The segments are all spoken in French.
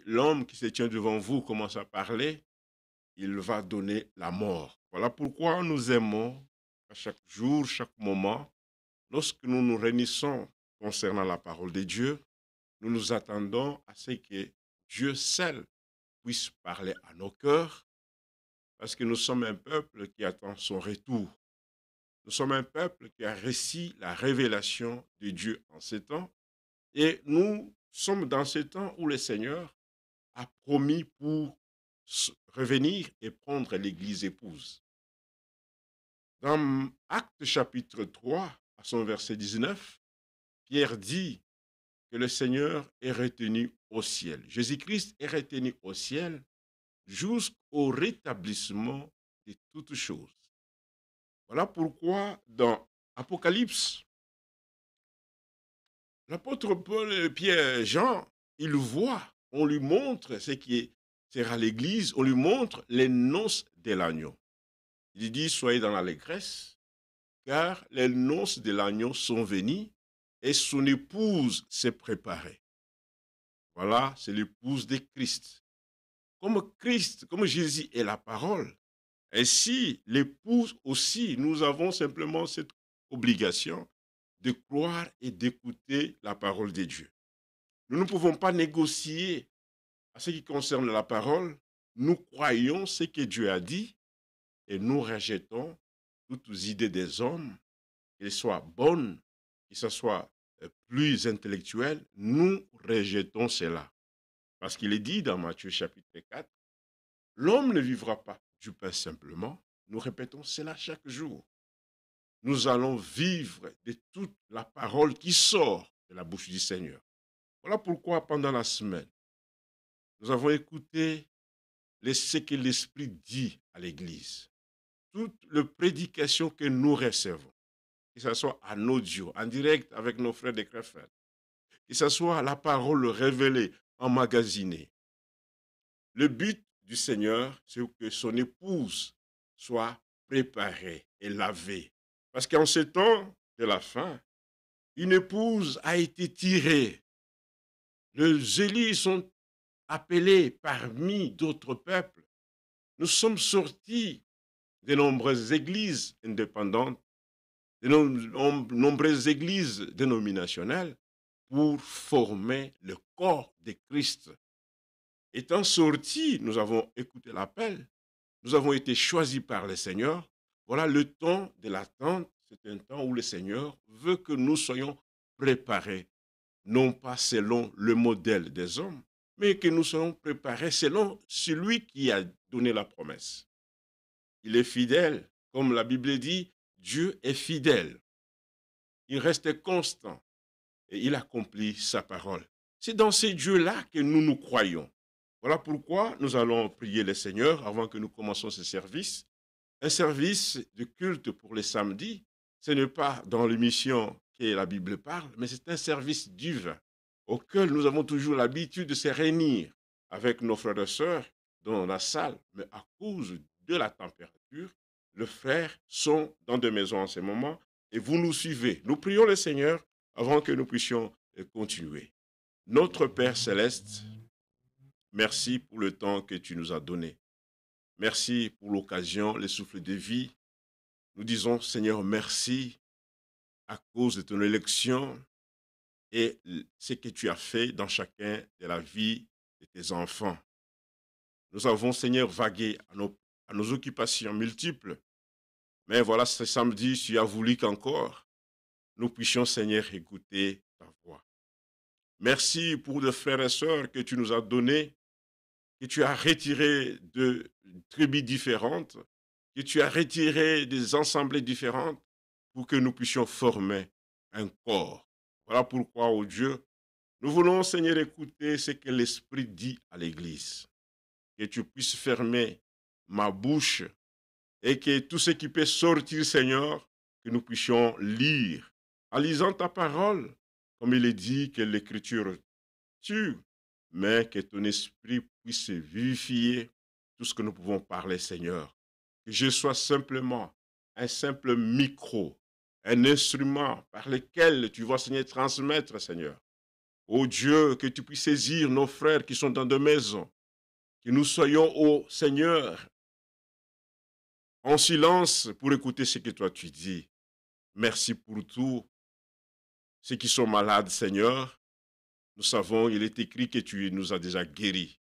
l'homme qui se tient devant vous commence à parler, il va donner la mort. Voilà pourquoi nous aimons à chaque jour, chaque moment, lorsque nous nous réunissons concernant la parole de Dieu, nous nous attendons à ce que Dieu seul puisse parler à nos cœurs, parce que nous sommes un peuple qui attend son retour. Nous sommes un peuple qui a reçu la révélation de Dieu en ces temps, et nous sommes dans ce temps où le Seigneur a promis pour revenir et prendre l'Église épouse. Dans Actes chapitre 3, à son verset 19, Pierre dit que le Seigneur est retenu au ciel. Jésus-Christ est retenu au ciel jusqu'au rétablissement de toutes choses. Voilà pourquoi dans Apocalypse, l'apôtre Paul, Pierre, Jean, il voit, on lui montre ce qui sera l'Église, on lui montre les noces de l'agneau. Il dit, soyez dans l'allégresse, car les noces de l'agneau sont venues et son épouse s'est préparée. Voilà, c'est l'épouse de Christ. Comme Christ, comme Jésus est la parole, ainsi l'épouse aussi, nous avons simplement cette obligation de croire et d'écouter la parole de Dieu. Nous ne pouvons pas négocier à ce qui concerne la parole. Nous croyons ce que Dieu a dit et nous rejetons toutes idées des hommes, qu'elles soient bonnes, que ce soit plus intellectuelles. Nous rejetons cela. Parce qu'il est dit dans Matthieu chapitre 4, l'homme ne vivra pas du pain simplement. Nous répétons cela chaque jour. Nous allons vivre de toute la parole qui sort de la bouche du Seigneur. Voilà pourquoi pendant la semaine, nous avons écouté ce que l'Esprit dit à l'Église. Toute la prédication que nous recevons, que ce soit en audio, en direct avec nos frères de Krefeld, que ce soit la parole révélée, emmagasinée. Le but du Seigneur, c'est que son épouse soit préparée et lavée. Parce qu'en ce temps de la fin, une épouse a été tirée. Les élus sont appelés parmi d'autres peuples. Nous sommes sortis de nombreuses églises indépendantes, de nombreuses églises dénominationnelles pour former le corps de Christ. Étant sortis, nous avons écouté l'appel, nous avons été choisis par le Seigneur. Voilà le temps de l'attente, c'est un temps où le Seigneur veut que nous soyons préparés, non pas selon le modèle des hommes, mais que nous soyons préparés selon celui qui a donné la promesse. Il est fidèle, comme la Bible dit, Dieu est fidèle. Il reste constant et il accomplit sa parole. C'est dans ces dieux-là que nous nous croyons. Voilà pourquoi nous allons prier le Seigneur avant que nous commencions ce service. Un service de culte pour les samedis, ce n'est pas dans l'émission que la Bible parle, mais c'est un service divin auquel nous avons toujours l'habitude de se réunir avec nos frères et sœurs dans la salle. Mais à cause de la température, les frères sont dans des maisons en ce moment et vous nous suivez. Nous prions le Seigneur avant que nous puissions continuer. Notre Père céleste, merci pour le temps que tu nous as donné. Merci pour l'occasion, le souffle de vie. Nous disons, Seigneur, merci à cause de ton élection et ce que tu as fait dans chacun de la vie de tes enfants. Nous avons, Seigneur, vagué à nos occupations multiples. Mais voilà, ce samedi, tu as voulu qu'encore nous puissions, Seigneur, écouter ta voix. Merci pour les frères et sœurs que tu nous as donnés, que tu as retirés de tribus différentes, que tu as retirés des assemblées différentes pour que nous puissions former un corps. Voilà pourquoi, ô Dieu, nous voulons, Seigneur, écouter ce que l'Esprit dit à l'Église. Que tu puisses fermer ma bouche et que tout ce qui peut sortir, Seigneur, que nous puissions lire. En lisant ta parole, comme il est dit que l'Écriture tue, mais que ton esprit puisse vivifier tout ce que nous pouvons parler, Seigneur. Que je sois simplement un simple micro, un instrument par lequel tu vas, Seigneur, transmettre, Seigneur, Ô Dieu, que tu puisses saisir nos frères qui sont dans des maisons, que nous soyons, ô Seigneur, en silence pour écouter ce que toi tu dis. Merci pour tout. Ceux qui sont malades, Seigneur, nous savons, il est écrit que tu nous as déjà guéris.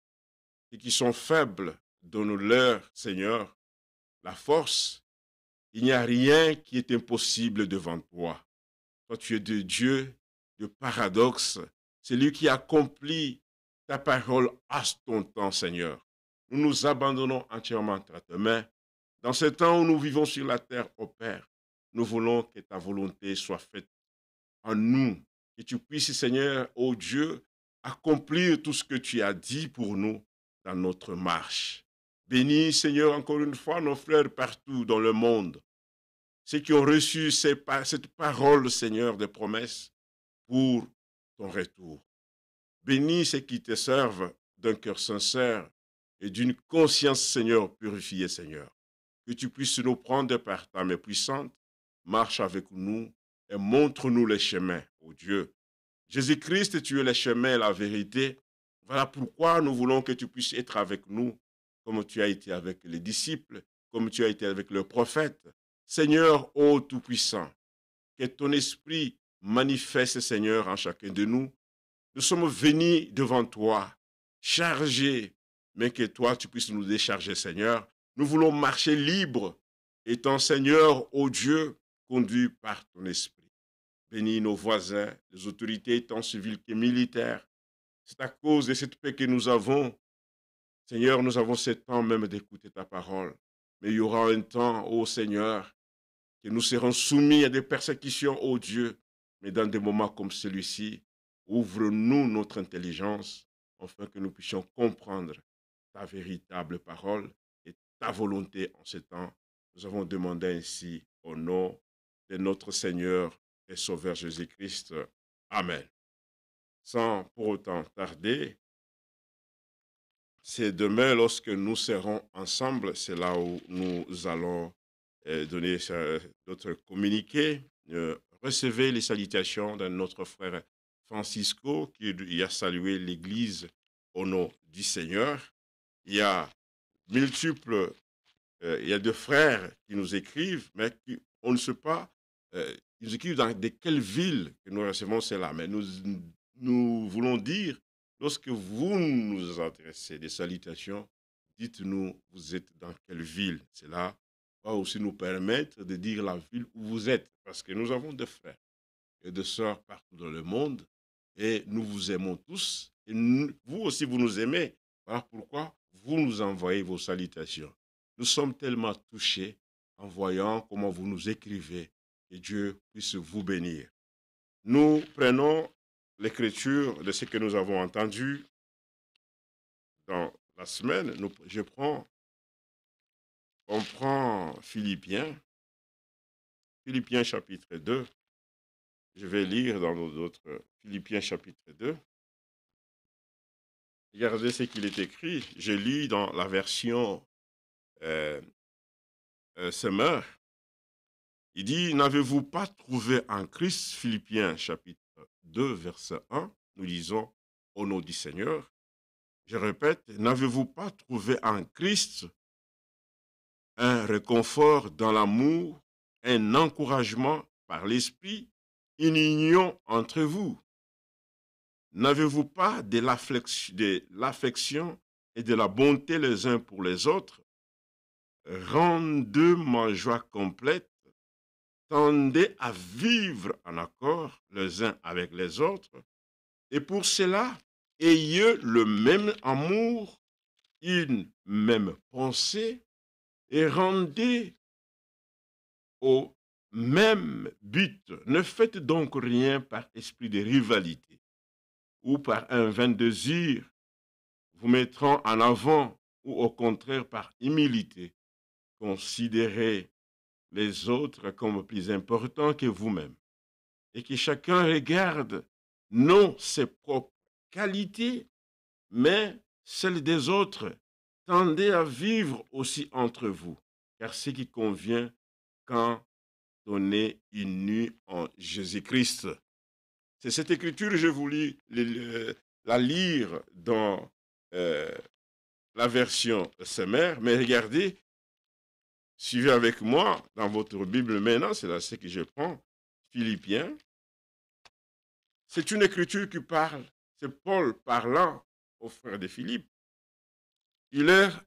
Ceux qui sont faibles, donne-leur, Seigneur, la force. Il n'y a rien qui est impossible devant toi. Toi, tu es de Dieu, de paradoxe. C'est lui qui accomplit ta parole à ton temps, Seigneur. Nous nous abandonnons entièrement entre tes mains. Dans ce temps où nous vivons sur la terre, ô Père, nous voulons que ta volonté soit faite en nous. Que tu puisses, Seigneur, ô Dieu, accomplir tout ce que tu as dit pour nous dans notre marche. Bénis, Seigneur, encore une fois, nos frères partout dans le monde. Ceux qui ont reçu cette parole, Seigneur, de promesses pour ton retour. Bénis ceux qui te servent d'un cœur sincère et d'une conscience, Seigneur, purifiée, Seigneur. Que tu puisses nous prendre par ta main puissante, marche avec nous et montre-nous les chemins, ô Dieu. Jésus-Christ, tu es le chemin et la vérité. Voilà pourquoi nous voulons que tu puisses être avec nous, comme tu as été avec les disciples, comme tu as été avec le prophète. Seigneur, ô Tout-Puissant, que ton esprit manifeste, Seigneur, en chacun de nous. Nous sommes venus devant toi, chargés, mais que toi, tu puisses nous décharger, Seigneur. Nous voulons marcher libres, étant, Seigneur, ô Dieu, conduit par ton esprit. Bénis nos voisins, les autorités, tant civiles que militaires. C'est à cause de cette paix que nous avons. Seigneur, nous avons ce temps même d'écouter ta parole. Mais il y aura un temps, ô Seigneur, que nous serons soumis à des persécutions, ô Dieu. Mais dans des moments comme celui-ci, ouvre-nous notre intelligence afin que nous puissions comprendre ta véritable parole et ta volonté en ce temps. Nous avons demandé ainsi au nom de notre Seigneur et Sauveur Jésus-Christ. Amen. Sans pour autant tarder, c'est demain lorsque nous serons ensemble, c'est là où nous allons donner notre communiqué. Recevez les salutations de notre frère Francisco qui a salué l'Église au nom du Seigneur. Il y a multiples, il y a deux frères qui nous écrivent, mais on ne sait pas, ils nous écrivent dans de quelle ville que nous recevons cela. Mais nous voulons dire, lorsque vous nous adressez des salutations, dites-nous, vous êtes dans quelle ville. Cela va aussi nous permettre de dire la ville où vous êtes, parce que nous avons des frères et des sœurs partout dans le monde, et nous vous aimons tous, et vous aussi vous nous aimez. Voilà pourquoi vous nous envoyez vos salutations. Nous sommes tellement touchés en voyant comment vous nous écrivez, que Dieu puisse vous bénir. Nous prenons l'écriture de ce que nous avons entendu dans la semaine. On prend Philippiens chapitre 2. Je vais lire dans nos autres Philippiens chapitre 2. Regardez ce qu'il est écrit. Je lis dans la version Semeur. Il dit, n'avez-vous pas trouvé en Christ, Philippiens chapitre 2, verset 1, nous lisons au nom du Seigneur. Je répète, n'avez-vous pas trouvé en Christ un réconfort dans l'amour, un encouragement par l'esprit, une union entre vous? N'avez-vous pas de l'affection et de la bonté les uns pour les autres? Rendez ma joie complète. Tendez à vivre en accord les uns avec les autres. Et pour cela, ayez le même amour, une même pensée, et rendez au même but. Ne faites donc rien par esprit de rivalité ou par un vain désir vous mettant en avant, ou au contraire par humilité. Considérez les autres comme plus importants que vous-même, et que chacun regarde non ses propres qualités, mais celles des autres. Tendez à vivre aussi entre vous, car ce qui convient quand on est unis en Jésus-Christ. C'est cette écriture, je voulais la lire dans euh, la version Semeur, mais regardez, suivez avec moi dans votre Bible maintenant, c'est là ce que je prends, Philippiens. C'est une écriture qui parle, c'est Paul parlant aux frères de Philippe. Il leur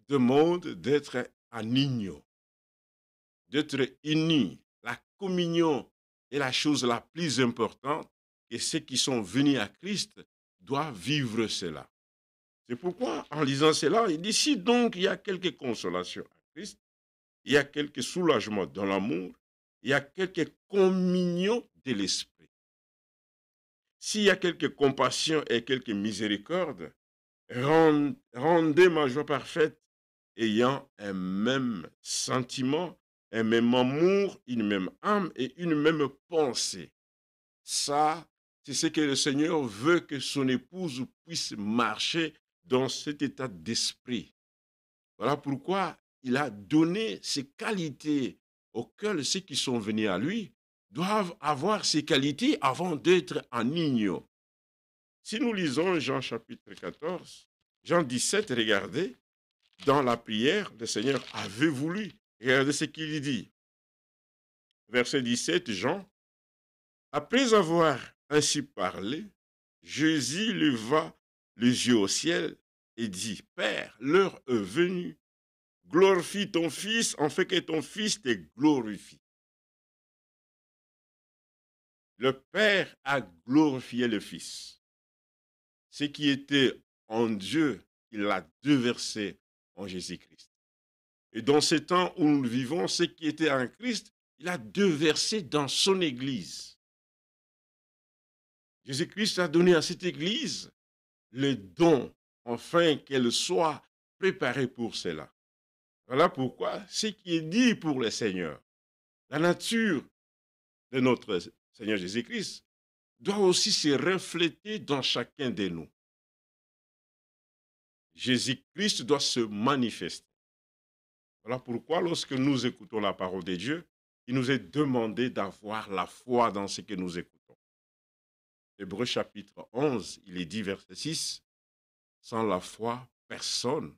demande d'être en union, d'être unis. La communion est la chose la plus importante et ceux qui sont venus à Christ doivent vivre cela. C'est pourquoi, en lisant cela, il dit, si donc il y a quelque consolation à Christ, il y a quelque soulagement dans l'amour, il y a quelque communion de l'esprit. S'il y a quelque compassion et quelque miséricorde, rendez ma joie parfaite, ayant un même sentiment, un même amour, une même âme et une même pensée. Ça, c'est ce que le Seigneur veut que son épouse puisse marcher dans cet état d'esprit. Voilà pourquoi il a donné ces qualités auxquelles ceux qui sont venus à lui doivent avoir ces qualités avant d'être en union. Si nous lisons Jean chapitre 14, Jean 17, regardez, dans la prière, le Seigneur avait voulu. Regardez ce qu'il dit. Verset 17, Jean. Après avoir ainsi parlé, Jésus leva les yeux au ciel et dit, Père, l'heure est venue. Glorifie ton Fils, en fait que ton Fils te glorifie. Le Père a glorifié le Fils. Ce qui était en Dieu, il l'a déversé en Jésus-Christ. Et dans ces temps où nous vivons, ce qui était en Christ, il a déversé dans son Église. Jésus-Christ a donné à cette Église le don, afin qu'elle soit préparée pour cela. Voilà pourquoi ce qui est dit pour le Seigneur, la nature de notre Seigneur Jésus-Christ, doit aussi se refléter dans chacun de nous. Jésus-Christ doit se manifester. Voilà pourquoi lorsque nous écoutons la parole de Dieu, il nous est demandé d'avoir la foi dans ce que nous écoutons. Hébreux chapitre 11, il est dit verset 6, sans la foi, personne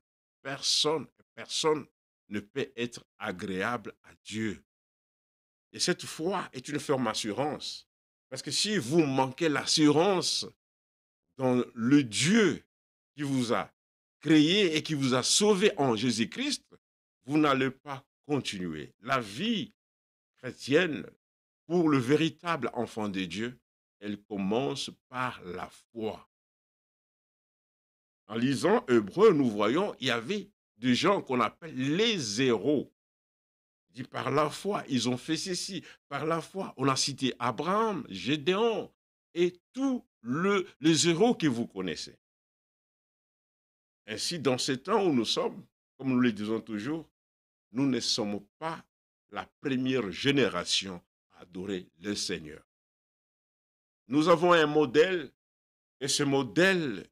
ne peut être agréable à Dieu. Et cette foi est une ferme assurance. Parce que si vous manquez l'assurance dans le Dieu qui vous a créé et qui vous a sauvé en Jésus-Christ, vous n'allez pas continuer. La vie chrétienne, pour le véritable enfant de Dieu, elle commence par la foi. En lisant Hébreux, nous voyons, il y avait des gens qu'on appelle les héros. Il dit, par la foi, ils ont fait ceci. Par la foi, on a cité Abraham, Gédéon et tous les héros que vous connaissez. Ainsi, dans ces temps où nous sommes, comme nous le disons toujours, nous ne sommes pas la première génération à adorer le Seigneur. Nous avons un modèle, et ce modèle,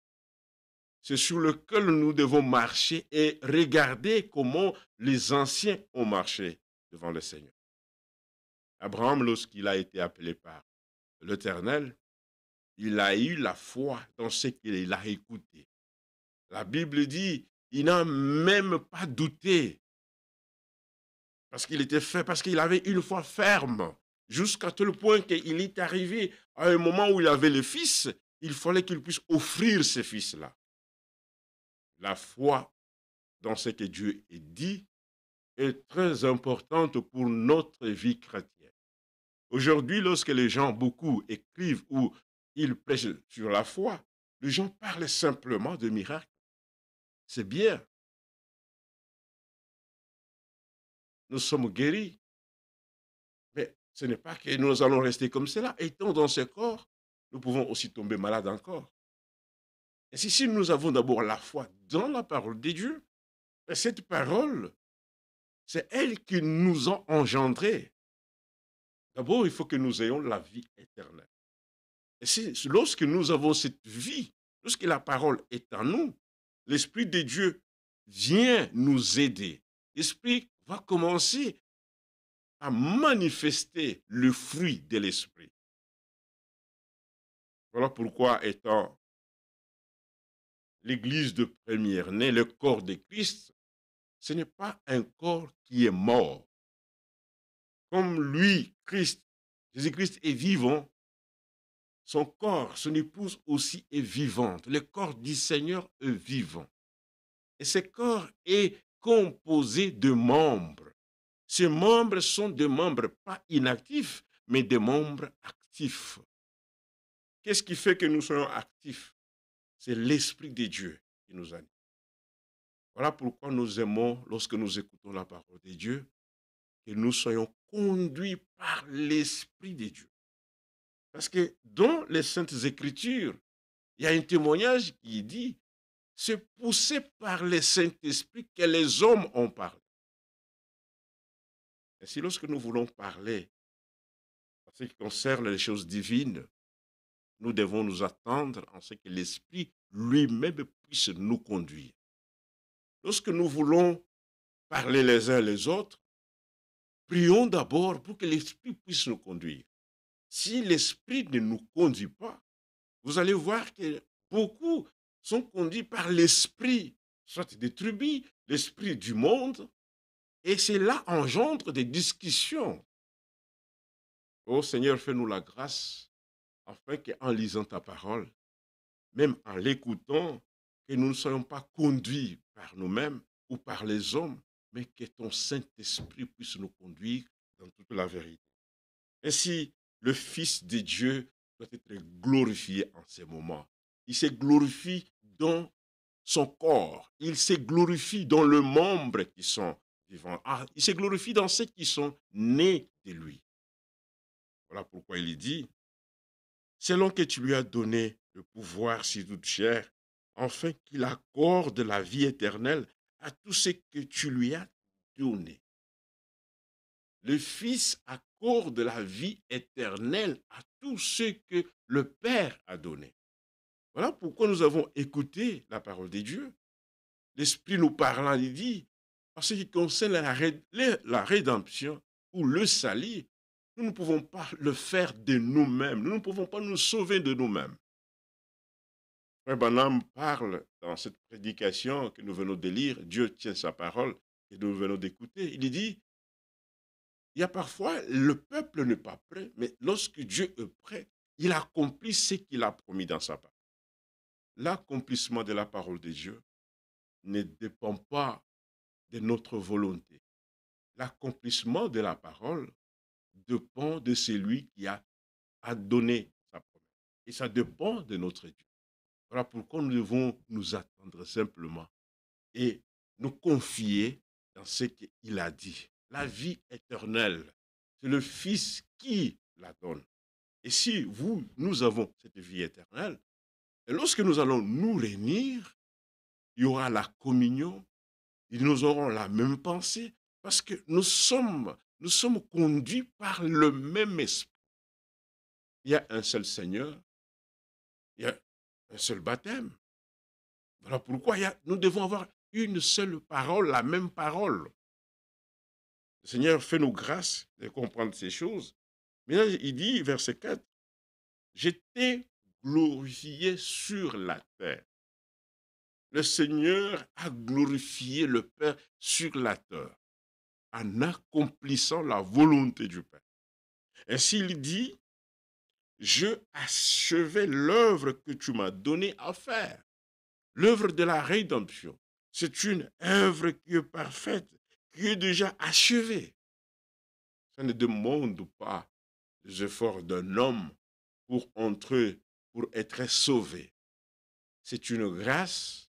c'est sur lequel nous devons marcher et regarder comment les anciens ont marché devant le Seigneur. Abraham, lorsqu'il a été appelé par l'Éternel, il a eu la foi dans ce qu'il a écouté. La Bible dit, il n'a même pas douté. Parce qu'il était fait, parce qu'il avait une foi ferme. Jusqu'à tel point qu'il est arrivé à un moment où il avait le fils, il fallait qu'il puisse offrir ce fils-là. La foi dans ce que Dieu a dit est très importante pour notre vie chrétienne. Aujourd'hui, lorsque les gens, beaucoup, écrivent ou ils prêchent sur la foi, les gens parlent simplement de miracles. C'est bien. Nous sommes guéris. Mais ce n'est pas que nous allons rester comme cela. Étant dans ce corps, nous pouvons aussi tomber malades encore. Et si nous avons d'abord la foi dans la parole de Dieu, cette parole, c'est elle qui nous a engendrés. D'abord, il faut que nous ayons la vie éternelle. Et lorsque nous avons cette vie, lorsque la parole est en nous, l'Esprit de Dieu vient nous aider. L'Esprit va commencer à manifester le fruit de l'Esprit. Voilà pourquoi, étant l'Église de première-née, le corps de Christ, ce n'est pas un corps qui est mort. Comme lui, Christ, Jésus-Christ est vivant, son corps, son épouse aussi est vivante. Le corps du Seigneur est vivant. Et ce corps est composé de membres. Ces membres sont des membres pas inactifs, mais des membres actifs. Qu'est-ce qui fait que nous soyons actifs? C'est l'Esprit de Dieu qui nous anime. Voilà pourquoi nous aimons, lorsque nous écoutons la parole de Dieu, que nous soyons conduits par l'Esprit de Dieu. Parce que dans les Saintes Écritures, il y a un témoignage qui dit, c'est poussé par le Saint-Esprit que les hommes ont parlé. Et si lorsque nous voulons parler en ce qui concerne les choses divines, nous devons nous attendre en ce que l'Esprit lui-même puisse nous conduire. Lorsque nous voulons parler les uns les autres, prions d'abord pour que l'Esprit puisse nous conduire. Si l'Esprit ne nous conduit pas, vous allez voir que beaucoup sont conduits par l'Esprit, soit des tribus, l'Esprit du monde, et cela engendre des discussions. Ô Seigneur, fais-nous la grâce, afin qu'en lisant ta parole, même en l'écoutant, que nous ne soyons pas conduits par nous-mêmes ou par les hommes, mais que ton Saint-Esprit puisse nous conduire dans toute la vérité. Ainsi, le Fils de Dieu doit être glorifié en ces moments. Il se glorifie dans son corps, il se glorifie dans les membres qui sont vivants. Il se glorifie dans ceux qui sont nés de lui. Voilà pourquoi il dit, selon que tu lui as donné le pouvoir sur toute chair, afin qu'il accorde la vie éternelle à tout ce que tu lui as donné. Le Fils accorde la vie éternelle à tout ce que le Père a donné. Voilà pourquoi nous avons écouté la parole de Dieu. L'Esprit nous parlant, il dit, en ce qui concerne la rédemption ou le salut, nous ne pouvons pas le faire de nous-mêmes. Nous ne pouvons pas nous sauver de nous-mêmes. Frère Branham parle dans cette prédication que nous venons de lire, Dieu tient sa parole et nous venons d'écouter. Il dit, il y a parfois, le peuple n'est pas prêt, mais lorsque Dieu est prêt, il accomplit ce qu'il a promis dans sa parole. L'accomplissement de la parole de Dieu ne dépend pas de notre volonté. L'accomplissement de la parole dépend de celui qui a donné sa promesse. Et ça dépend de notre Dieu. Voilà pourquoi nous devons nous attendre simplement et nous confier dans ce qu'il a dit. La vie éternelle, c'est le Fils qui la donne. Et si nous avons cette vie éternelle, et lorsque nous allons nous réunir, il y aura la communion, et nous aurons la même pensée, parce que nous sommes conduits par le même esprit. Il y a un seul Seigneur, il y a un seul baptême. Voilà pourquoi nous devons avoir une seule parole, la même parole. Le Seigneur fait nous grâce de comprendre ces choses. Mais là, il dit, verset 4, j'étais glorifié sur la terre. Le Seigneur a glorifié le Père sur la terre en accomplissant la volonté du Père. Ainsi, il dit, je achevai l'œuvre que tu m'as donnée à faire. L'œuvre de la rédemption, c'est une œuvre qui est parfaite, qui est déjà achevée. Ça ne demande pas les efforts d'un homme pour entrer, pour être sauvé. C'est une grâce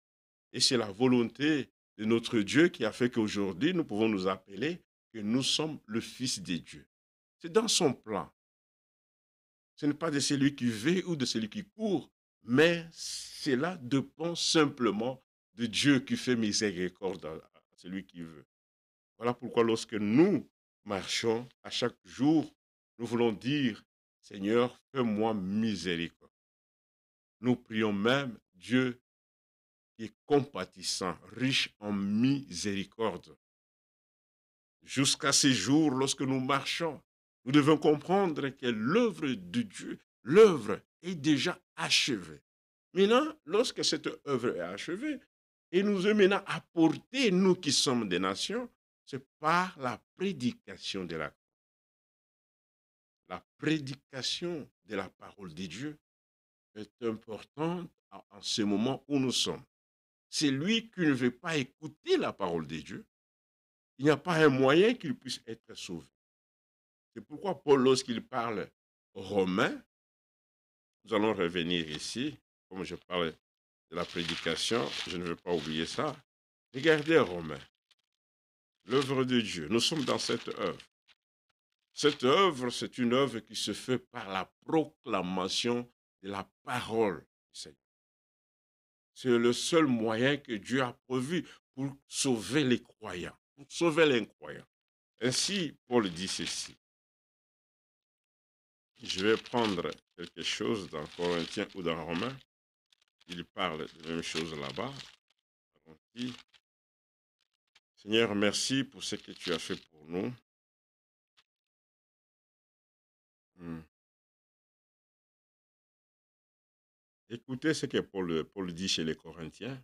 et c'est la volonté de notre Dieu qui a fait qu'aujourd'hui, nous pouvons nous appeler que nous sommes le Fils de Dieu. C'est dans son plan. Ce n'est pas de celui qui veut ou de celui qui court, mais cela dépend simplement de Dieu qui fait miséricorde à celui qui veut. Voilà pourquoi lorsque nous marchons à chaque jour, nous voulons dire, Seigneur, fais-moi miséricorde. Nous prions même Dieu qui est compatissant, riche en miséricorde. Jusqu'à ces jours, lorsque nous marchons, nous devons comprendre que l'œuvre de Dieu, l'œuvre est déjà achevée. Maintenant, lorsque cette œuvre est achevée, et nous est maintenant apportée, nous qui sommes des nations, c'est par la prédication de la croix. La prédication de la parole de Dieu est importante en ce moment où nous sommes. C'est lui qui ne veut pas écouter la parole de Dieu. Il n'y a pas un moyen qu'il puisse être sauvé. C'est pourquoi Paul, lorsqu'il parle aux Romains, nous allons revenir ici, comme je parle de la prédication, je ne veux pas oublier ça. Regardez Romains, l'œuvre de Dieu. Nous sommes dans cette œuvre. Cette œuvre, c'est une œuvre qui se fait par la proclamation de la parole du Seigneur. C'est le seul moyen que Dieu a prévu pour sauver les croyants, pour sauver l'incroyant. Ainsi, Paul dit ceci. Je vais prendre quelque chose dans Corinthiens ou dans Romains. Il parle de la même chose là-bas. Seigneur, merci pour ce que tu as fait pour nous. Écoutez ce que Paul dit chez les Corinthiens.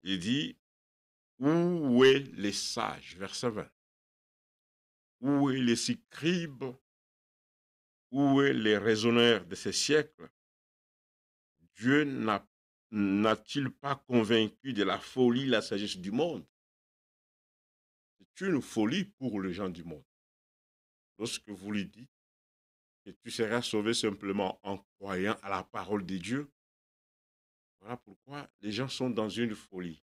Il dit, où est les sages, verset 20? Où est les scribes? Où est les raisonneurs de ces siècles? Dieu n'a-t-il pas convaincu de la folie, la sagesse du monde? C'est une folie pour les gens du monde. Lorsque vous lui dites que tu seras sauvé simplement en croyant à la parole de Dieu, voilà pourquoi les gens sont dans une folie.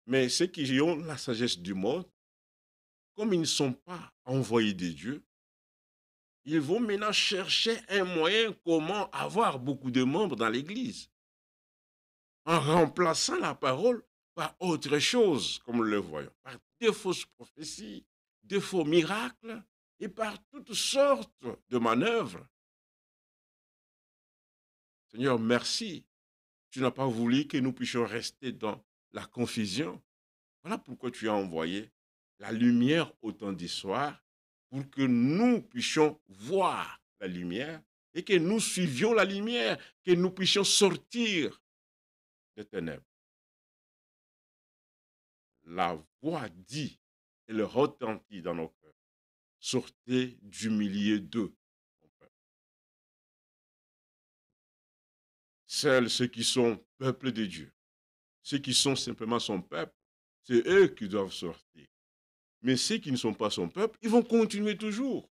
Mais ceux qui ont la sagesse du monde, comme ils ne sont pas envoyés de Dieu, ils vont maintenant chercher un moyen comment avoir beaucoup de membres dans l'Église, en remplaçant la parole par autre chose, comme nous le voyons, par des fausses prophéties, des faux miracles et par toutes sortes de manœuvres. Seigneur, merci. Tu n'as pas voulu que nous puissions rester dans la confusion. Voilà pourquoi tu as envoyé la lumière au temps du soir pour que nous puissions voir la lumière et que nous suivions la lumière, que nous puissions sortir des ténèbres. La voix dit et le retentit dans nos cœurs. Sortez du milieu d'eux. Seuls ceux qui sont peuple de Dieu, ceux qui sont simplement son peuple, c'est eux qui doivent sortir. Mais ceux qui ne sont pas son peuple, ils vont continuer toujours.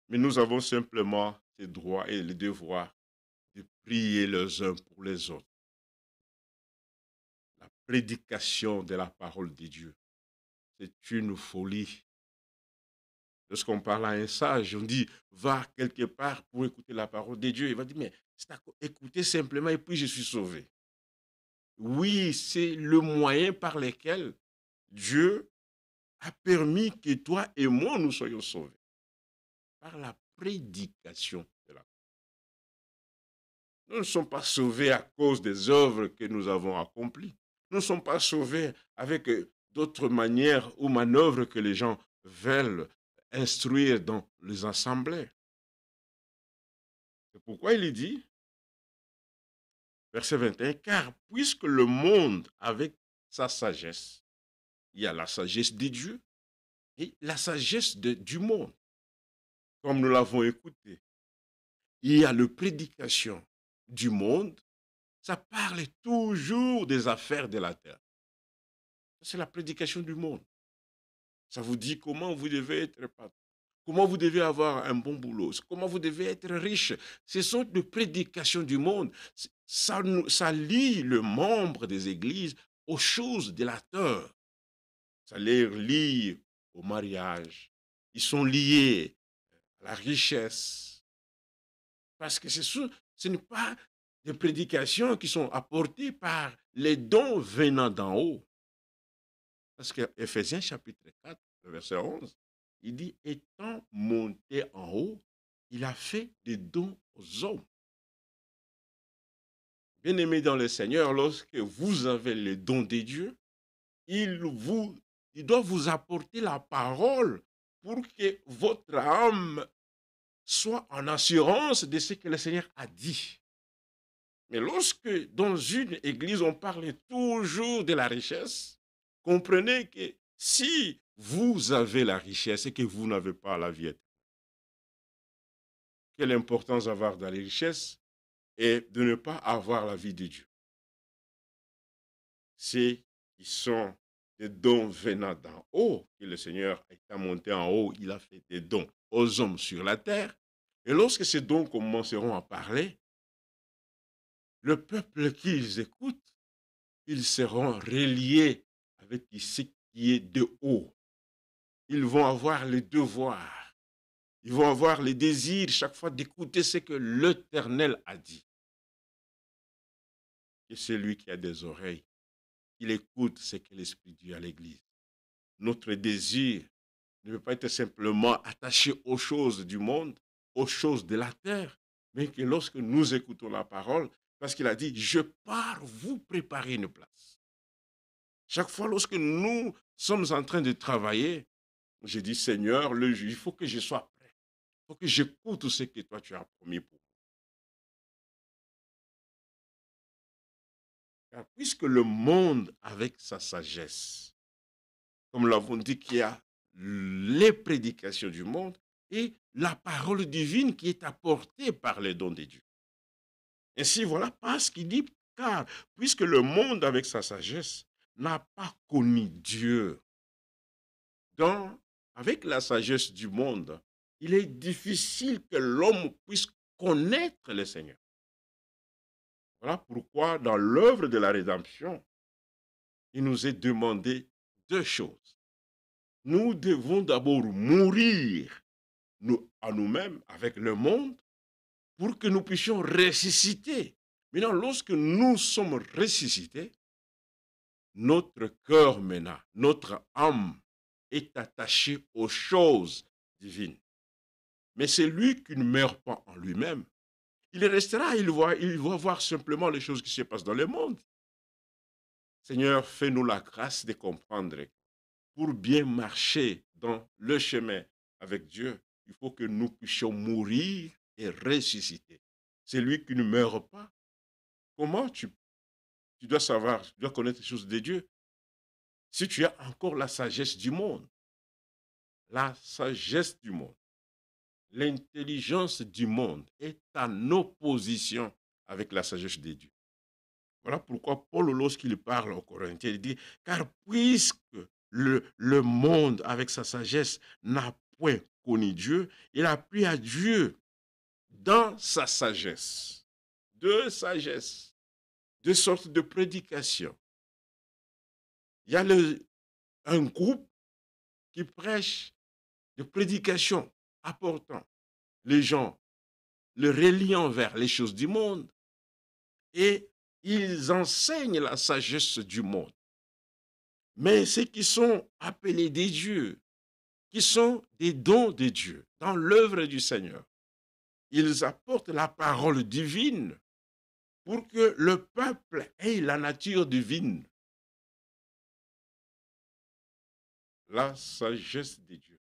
Mais nous avons simplement les droits et les devoirs de prier les uns pour les autres. La prédication de la parole de Dieu, c'est une folie. Lorsqu'on parle à un sage, on dit, va quelque part pour écouter la parole de Dieu. Il va dire, mais c'est à écouter simplement et puis je suis sauvé. Oui, c'est le moyen par lequel Dieu a permis que toi et moi nous soyons sauvés. Par la prédication de la parole. Nous ne sommes pas sauvés à cause des œuvres que nous avons accomplies. Nous ne sommes pas sauvés avec d'autres manières ou manœuvres que les gens veulent instruire dans les assemblées. C'est pourquoi il dit, verset 21, car puisque le monde, avec sa sagesse, il y a la sagesse de Dieu et la sagesse du monde, comme nous l'avons écouté. Il y a la prédication du monde, ça parle toujours des affaires de la terre. C'est la prédication du monde. Ça vous dit comment vous devez être patron, comment vous devez avoir un bon boulot, comment vous devez être riche. Ce sont des prédications du monde. Ça lie le membre des églises aux choses de la terre. Ça les lie au mariage. Ils sont liés à la richesse. Parce que ce n'est pas des prédications qui sont apportées par les dons venant d'en haut. Parce que Éphésiens chapitre 4, verset 11, il dit, étant monté en haut, il a fait des dons aux hommes. Bien-aimés dans le Seigneur, lorsque vous avez les dons de Dieu, il doit vous apporter la parole pour que votre âme sois en assurance de ce que le Seigneur a dit. Mais lorsque dans une église, on parle toujours de la richesse, comprenez que si vous avez la richesse et que vous n'avez pas la vie éternelle, quelle importance d'avoir dans les richesses et de ne pas avoir la vie de Dieu. C'est qui sont des dons venant d'en haut, que le Seigneur est monté en haut, il a fait des dons aux hommes sur la terre. Et lorsque ces dons commenceront à parler, le peuple qu'ils écoutent, ils seront reliés avec ce qui est de haut. Ils vont avoir le devoir, ils vont avoir le désir chaque fois d'écouter ce que l'Éternel a dit. Et celui qui a des oreilles, il écoute ce que l'Esprit dit à l'Église. Notre désir ne veut pas être simplement attaché aux choses du monde, aux choses de la terre, mais que lorsque nous écoutons la parole, parce qu'il a dit, je pars vous préparer une place. Chaque fois lorsque nous sommes en train de travailler, je dis, Seigneur, il faut que je sois prêt. Il faut que j'écoute ce que toi tu as promis pour moi. Car puisque le monde, avec sa sagesse, comme l'avons dit, qu'il y a les prédications du monde et la parole divine qui est apportée par les dons de Dieu. Ainsi, voilà parce qu'il dit, car puisque le monde, avec sa sagesse, n'a pas connu Dieu, avec la sagesse du monde, il est difficile que l'homme puisse connaître le Seigneur. Voilà pourquoi, dans l'œuvre de la rédemption, il nous est demandé deux choses. Nous devons d'abord mourir à nous-mêmes, avec le monde, pour que nous puissions ressusciter. Maintenant, lorsque nous sommes ressuscités, notre cœur maintenant, notre âme est attachée aux choses divines. Mais c'est lui qui ne meurt pas en lui-même. Il restera, il va voir simplement les choses qui se passent dans le monde. Seigneur, fais-nous la grâce de comprendre. Pour bien marcher dans le chemin avec Dieu, il faut que nous puissions mourir et ressusciter. C'est lui qui ne meurt pas. Comment tu dois savoir, tu dois connaître les choses de Dieu si tu as encore la sagesse du monde? La sagesse du monde, l'intelligence du monde est en opposition avec la sagesse de Dieu. Voilà pourquoi Paul, lorsqu'il parle aux Corinthiens, il dit, car puisque le monde, avec sa sagesse, n'a point connu Dieu, il a pris à Dieu dans sa sagesse. Deux sagesses, deux sortes de prédications. Il y a un groupe qui prêche de prédications apportant les gens, le reliant vers les choses du monde, et ils enseignent la sagesse du monde. Mais ceux qui sont appelés des dieux, qui sont des dons de Dieu dans l'œuvre du Seigneur, ils apportent la parole divine pour que le peuple ait la nature divine. La sagesse de Dieu,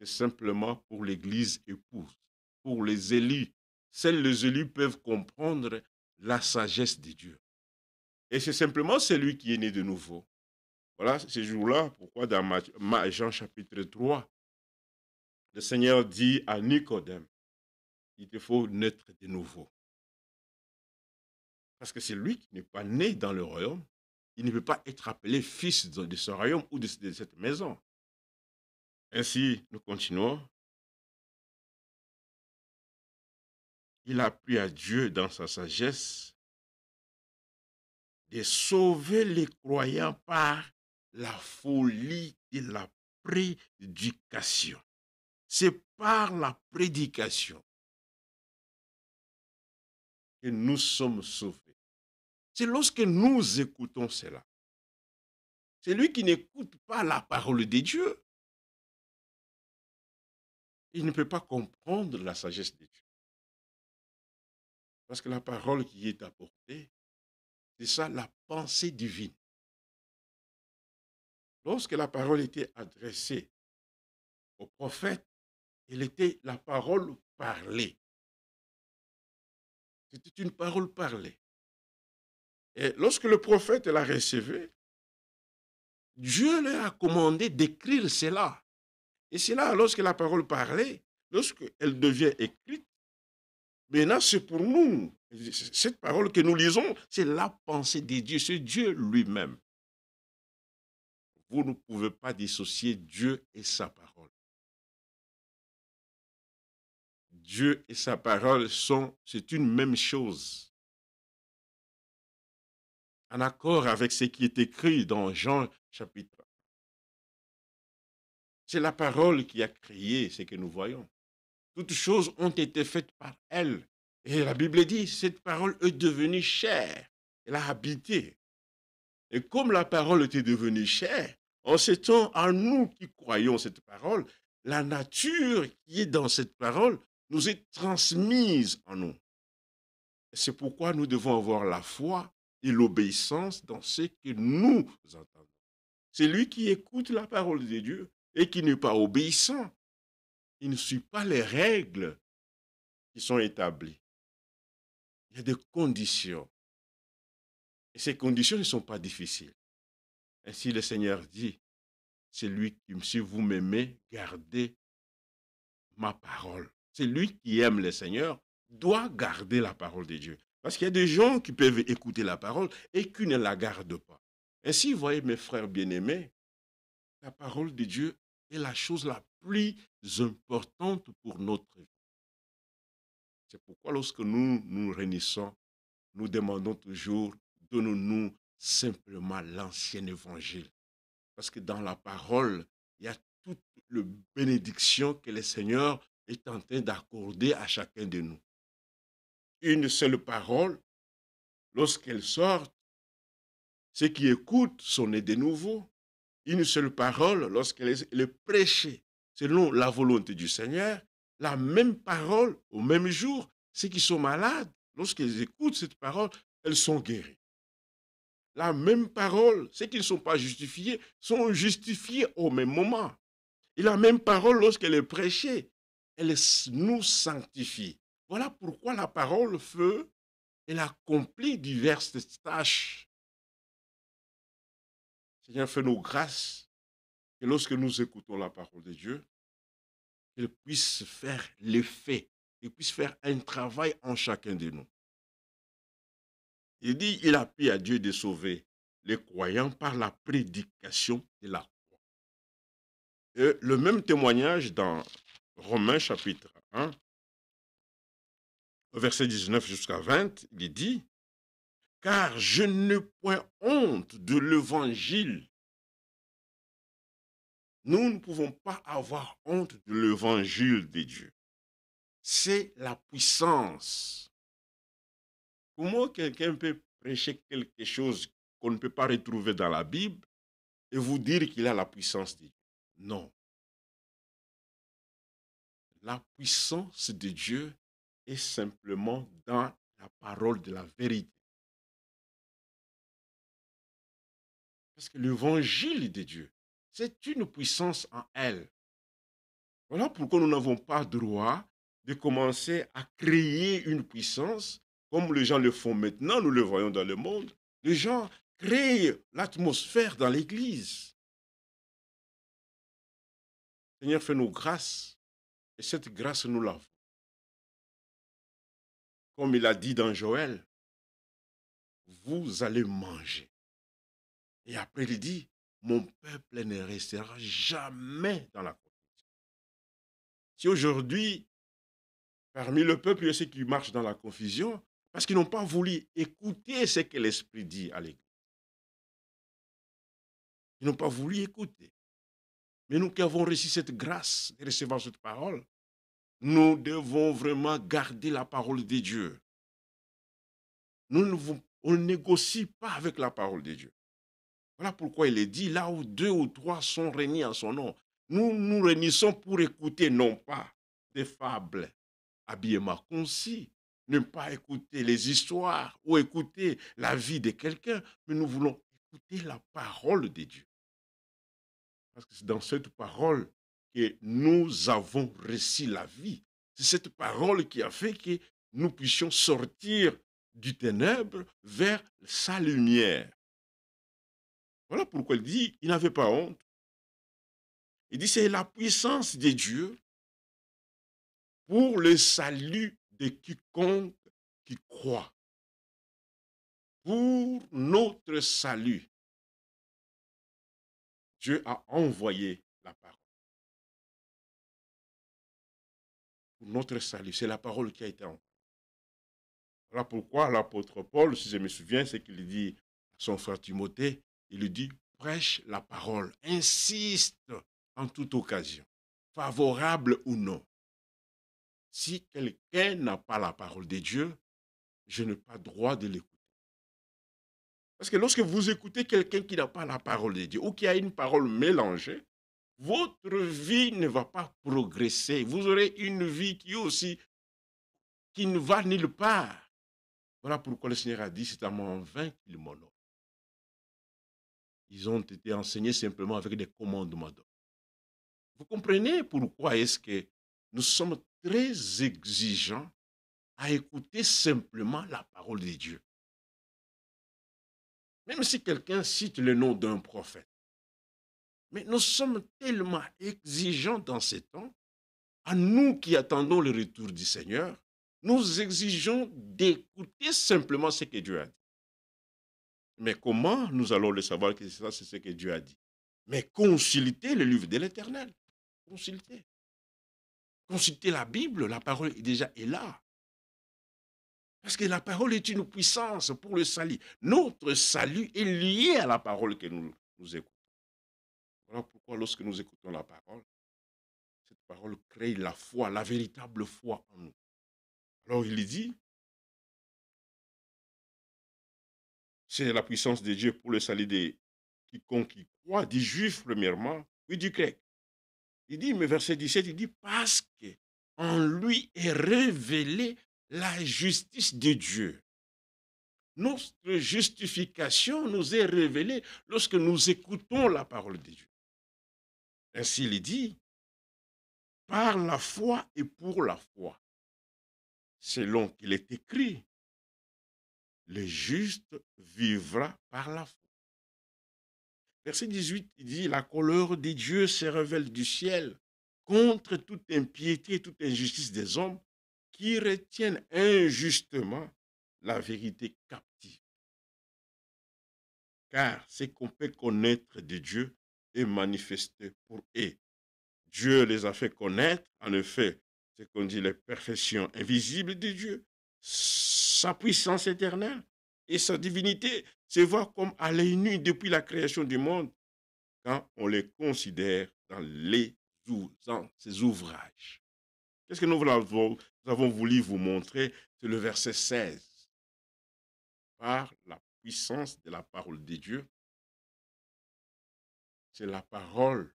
c'est simplement pour l'Église épouse, pour les élus. Seuls les élus peuvent comprendre la sagesse de Dieu. Et c'est simplement celui qui est né de nouveau. Voilà, ces jours-là, pourquoi dans Jean chapitre 3, le Seigneur dit à Nicodème, il te faut naître de nouveau. Parce que c'est lui qui n'est pas né dans le royaume, il ne peut pas être appelé fils de ce royaume ou de cette maison. Ainsi, nous continuons. Il a pris à Dieu dans sa sagesse de sauver les croyants par la folie de la prédication. C'est par la prédication que nous sommes sauvés. C'est lorsque nous écoutons cela. Celui qui n'écoute pas la parole de Dieu, il ne peut pas comprendre la sagesse de Dieu. Parce que la parole qui est apportée, c'est ça la pensée divine. Lorsque la parole était adressée aux prophètes Elle était la parole parlée. C'était une parole parlée. Et lorsque le prophète la recevait, Dieu leur a commandé d'écrire cela. Et c'est là, lorsque la parole parlait, lorsqu'elle devient écrite, maintenant c'est pour nous. Cette parole que nous lisons, c'est la pensée de Dieu, c'est Dieu lui-même. Vous ne pouvez pas dissocier Dieu et sa parole. Dieu et sa parole c'est une même chose. En accord avec ce qui est écrit dans Jean chapitre 1. C'est la parole qui a créé ce que nous voyons. Toutes choses ont été faites par elle. Et la Bible dit, cette parole est devenue chair. Elle a habité. Et comme la parole était devenue chair, en ce temps, à nous qui croyons cette parole, la nature qui est dans cette parole nous est transmise en nous. C'est pourquoi nous devons avoir la foi et l'obéissance dans ce que nous entendons. C'est lui qui écoute la parole de Dieu et qui n'est pas obéissant. Il ne suit pas les règles qui sont établies. Il y a des conditions. Et ces conditions ne sont pas difficiles. Ainsi, le Seigneur dit, c'est lui qui, si vous m'aimez, gardez ma parole. C'est lui qui aime le Seigneur, doit garder la parole de Dieu. Parce qu'il y a des gens qui peuvent écouter la parole et qui ne la gardent pas. Ainsi, voyez mes frères bien-aimés, la parole de Dieu est la chose la plus importante pour notre vie. C'est pourquoi lorsque nous nous réunissons, nous demandons toujours, donnons-nous simplement l'ancien évangile. Parce que dans la parole, il y a toute la bénédiction que le Seigneur est en train d'accorder à chacun de nous. Une seule parole, lorsqu'elle sort, ceux qui écoutent sont nés de nouveau. Une seule parole, lorsqu'elle est prêchée selon la volonté du Seigneur, la même parole au même jour, ceux qui sont malades, lorsqu'ils écoutent cette parole, elles sont guéries. La même parole, ceux qui ne sont pas justifiés sont justifiés au même moment. Et la même parole, lorsqu'elle est prêchée, elle nous sanctifie. Voilà pourquoi la parole feu, elle accomplit diverses tâches. Seigneur, fais-nous grâce que lorsque nous écoutons la parole de Dieu, qu'elle puisse faire l'effet, qu'elle puisse faire un travail en chacun de nous. Il dit, il a pris à Dieu de sauver les croyants par la prédication de la croix. Et le même témoignage dans Romains chapitre 1, verset 19 jusqu'à 20, il dit, car je n'ai point honte de l'évangile. Nous ne pouvons pas avoir honte de l'évangile de Dieu. C'est la puissance. Comment quelqu'un peut prêcher quelque chose qu'on ne peut pas retrouver dans la Bible et vous dire qu'il a la puissance de Dieu? Non. La puissance de Dieu est simplement dans la parole de la vérité. Parce que l'évangile de Dieu, c'est une puissance en elle. Voilà pourquoi nous n'avons pas droit de commencer à créer une puissance comme les gens le font maintenant, nous le voyons dans le monde. Les gens créent l'atmosphère dans l'Église. Seigneur, fais-nous grâce, et cette grâce, nous l'avons. Comme il a dit dans Joël, vous allez manger. Et après, il dit, mon peuple ne restera jamais dans la confusion. Si aujourd'hui, parmi le peuple, il y a ceux qui marchent dans la confusion, parce qu'ils n'ont pas voulu écouter ce que l'Esprit dit à l'Église. Ils n'ont pas voulu écouter. Mais nous qui avons reçu cette grâce de recevoir cette parole, nous devons vraiment garder la parole de Dieu. On ne négocie pas avec la parole de Dieu. Voilà pourquoi il est dit, là où 2 ou 3 sont réunis en son nom, nous nous réunissons pour écouter, non pas des fables, habillement concis, ne pas écouter les histoires ou écouter la vie de quelqu'un, mais nous voulons écouter la parole de Dieu. Parce que c'est dans cette parole que nous avons reçu la vie. C'est cette parole qui a fait que nous puissions sortir du ténèbre vers sa lumière. Voilà pourquoi il dit, il n'avait pas honte. Il dit, c'est la puissance de Dieu pour le salut de quiconque qui croit. Pour notre salut, Dieu a envoyé la parole. Pour notre salut, c'est la parole qui a été envoyée. Voilà pourquoi l'apôtre Paul, si je me souviens, c'est qu'il dit à son frère Timothée, il lui dit, prêche la parole, insiste en toute occasion, favorable ou non. Si quelqu'un n'a pas la parole de Dieu, je n'ai pas droit de l'écouter. Parce que lorsque vous écoutez quelqu'un qui n'a pas la parole de Dieu ou qui a une parole mélangée, votre vie ne va pas progresser. Vous aurez une vie qui ne va nulle part. Voilà pourquoi le Seigneur a dit, c'est à moi en vain qu'il m'honore. Ils ont été enseignés simplement avec des commandements d'ordre. Vous comprenez pourquoi est-ce que nous sommes très exigeants à écouter simplement la parole de Dieu. Même si quelqu'un cite le nom d'un prophète. Mais nous sommes tellement exigeants dans ces temps, à nous qui attendons le retour du Seigneur, nous exigeons d'écouter simplement ce que Dieu a dit. Mais comment nous allons le savoir que ça, c'est ce que Dieu a dit? Mais consultez le livre de l'Éternel. Consultez. Consultez la Bible, la parole est là. Parce que la parole est une puissance pour le salut. Notre salut est lié à la parole que nous écoutons. Voilà pourquoi lorsque nous écoutons la parole, cette parole crée la foi, la véritable foi en nous. Alors il dit, c'est la puissance de Dieu pour le salut de quiconque qui croit, du juif premièrement, puis du grec. Il dit, mais verset 17, il dit, parce qu'en lui est révélée la justice de Dieu. Notre justification nous est révélée lorsque nous écoutons la parole de Dieu. Ainsi il dit, par la foi et pour la foi, selon qu'il est écrit, le juste vivra par la foi. Verset 18, il dit, la colère de Dieu se révèle du ciel contre toute impiété et toute injustice des hommes qui retiennent injustement la vérité captive. Car ce qu'on peut connaître de Dieu est manifesté pour eux. Dieu les a fait connaître, en effet, ce qu'on dit les perfections invisibles de Dieu, sa puissance éternelle et sa divinité se voient comme à l'œil nu depuis la création du monde quand on les considère dans ses ouvrages. Qu'est-ce que nous avons voulu vous montrer? C'est le verset 16. Par la puissance de la parole de Dieu, c'est la parole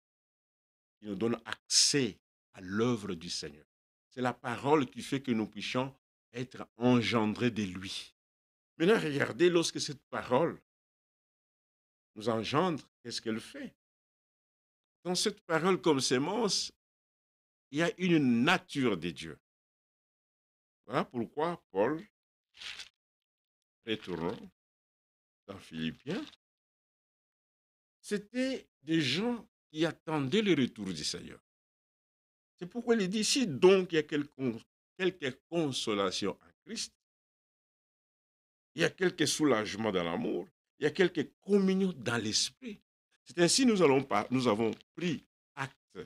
qui nous donne accès à l'œuvre du Seigneur. C'est la parole qui fait que nous puissions être engendrés de lui. Maintenant, regardez, lorsque cette parole nous engendre, qu'est-ce qu'elle fait? Dans cette parole comme sémence, il y a une nature de Dieu. Voilà pourquoi Paul, retournons dans Philippiens, c'était des gens qui attendaient le retour du Seigneur. C'est pourquoi il dit, si donc il y a quelque consolation en Christ, il y a quelque soulagement dans l'amour, il y a quelque communion dans l'esprit. C'est ainsi nous avons pris acte,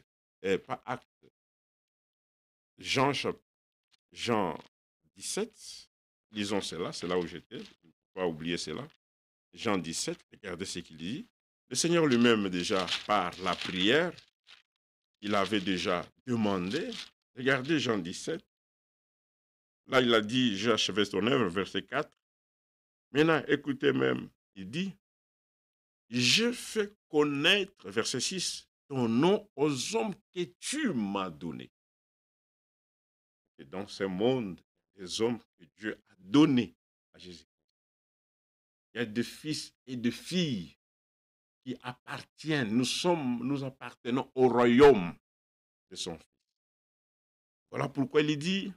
pas acte, Jean 17, lisons cela, c'est là où j'étais, il ne faut pas oublier cela. Jean 17, regardez ce qu'il dit. Le Seigneur lui-même déjà, par la prière, il avait déjà demandé. Regardez Jean 17. Là, il a dit, j'ai achevé son œuvre, verset 4. Maintenant, écoutez même, il dit, je fais connaître, verset 6, ton nom aux hommes que tu m'as donnés. Et dans ce monde, des hommes que Dieu a donnés à Jésus. Il y a des fils et des filles qui appartiennent, nous appartenons au royaume. de son Fils. Voilà pourquoi il dit,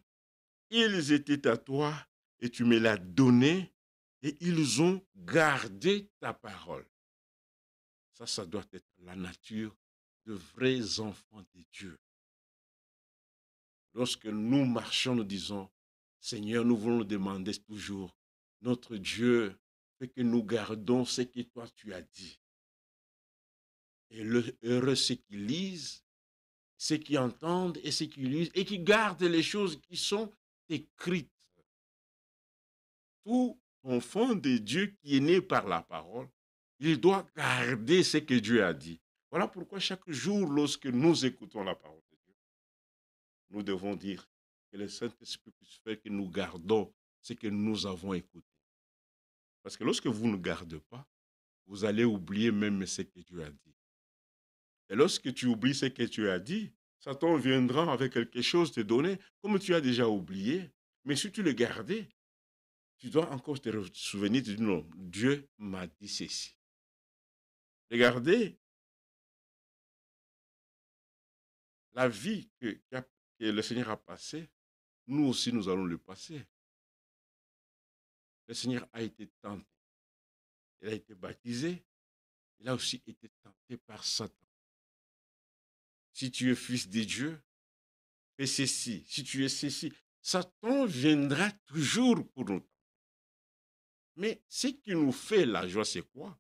ils étaient à toi et tu me l'as donné et ils ont gardé ta parole. Ça doit être la nature de vrais enfants de Dieu. Lorsque nous marchons, nous disons, Seigneur, nous voulons demander toujours, notre Dieu, fait que nous gardons ce que toi tu as dit. Et heureux ceux qui lisent, ceux qui entendent et ceux qui lisent et qui gardent les choses qui sont écrites. Tout enfant de Dieu qui est né par la parole, il doit garder ce que Dieu a dit. Voilà pourquoi chaque jour, lorsque nous écoutons la parole de Dieu, nous devons dire que le Saint-Esprit puisse faire que nous gardons ce que nous avons écouté. Parce que lorsque vous ne gardez pas, vous allez oublier même ce que Dieu a dit. Et lorsque tu oublies ce que tu as dit, Satan viendra avec quelque chose te donner, comme tu as déjà oublié. Mais si tu le gardais, tu dois encore te souvenir, tu dis non, Dieu m'a dit ceci. Regardez la vie que le Seigneur a passée, nous aussi nous allons le passer. Le Seigneur a été tenté, il a été baptisé, il a aussi été tenté par Satan. Si tu es fils de Dieu, fais ceci. Si tu es ceci, Satan viendra toujours pour nous. Mais ce qui nous fait la joie, c'est quoi?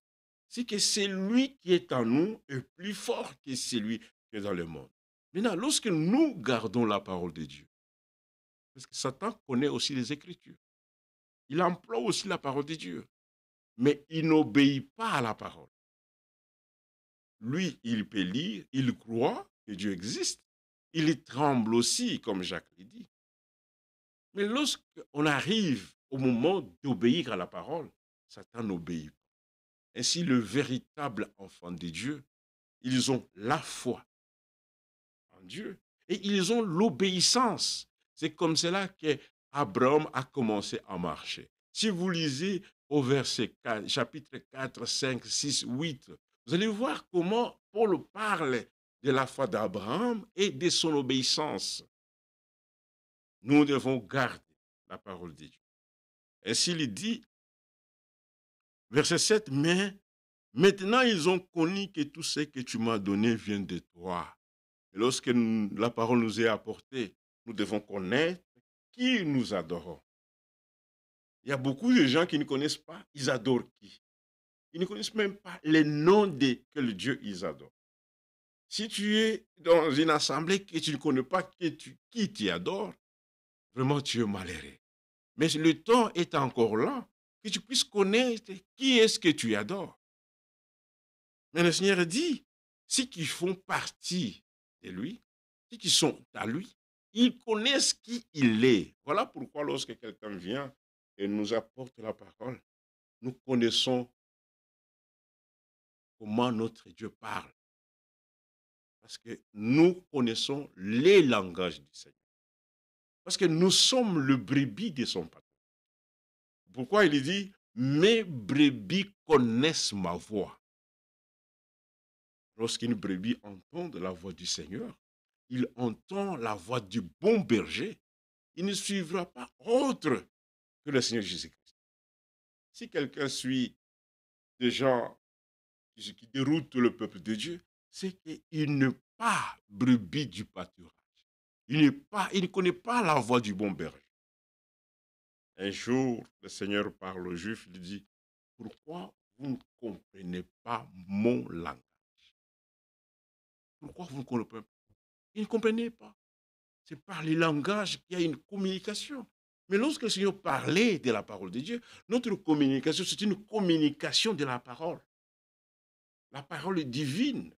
C'est que celui qui est en nous est plus fort que celui qui est dans le monde. Maintenant, lorsque nous gardons la parole de Dieu, parce que Satan connaît aussi les Écritures, il emploie aussi la parole de Dieu, mais il n'obéit pas à la parole. Lui, il peut lire, il croit que Dieu existe, il tremble aussi, comme Jacques l'a dit. Mais lorsqu'on arrive au moment d'obéir à la parole, Satan n'obéit pas. Ainsi, le véritable enfant de Dieu, ils ont la foi en Dieu et ils ont l'obéissance. C'est comme cela qu'Abraham a commencé à marcher. Si vous lisez au verset 4, chapitre 4, 5, 6, 8, vous allez voir comment Paul parle de la foi d'Abraham et de son obéissance. Nous devons garder la parole de Dieu. Ainsi, il dit, verset 7, mais maintenant ils ont connu que tout ce que tu m'as donné vient de toi. Et lorsque la parole nous est apportée, nous devons connaître qui nous adorons. Il y a beaucoup de gens qui ne connaissent pas, ils adorent qui? Ils ne connaissent même pas les noms de quel Dieu ils adorent. Si tu es dans une assemblée et tu ne connais pas qui tu adores, vraiment tu es malheureux. Mais le temps est encore là que tu puisses connaître qui est-ce que tu adores. Mais le Seigneur dit, ceux qui font partie de lui, ceux qui sont à lui, ils connaissent qui il est. Voilà pourquoi lorsque quelqu'un vient et nous apporte la parole, nous connaissons comment notre Dieu parle. Parce que nous connaissons les langages du Seigneur. Parce que nous sommes le brebis de son patron. Pourquoi il dit, mes brebis connaissent ma voix. Lorsqu'une brebis entend la voix du Seigneur, il entend la voix du bon berger, il ne suivra pas autre que le Seigneur Jésus-Christ. Si quelqu'un suit des gens qui déroutent le peuple de Dieu, c'est qu'il n'est pas brebis du pâturage. Il ne connaît pas la voix du bon berger. Un jour, le Seigneur parle aux Juifs, il dit, pourquoi vous ne comprenez pas mon langage? Pourquoi vous ne comprenez pas? Ils ne comprenaient pas. C'est par les langages qu'il y a une communication. Mais lorsque le Seigneur parlait de la parole de Dieu, notre communication, c'est une communication de la parole. La parole est divine.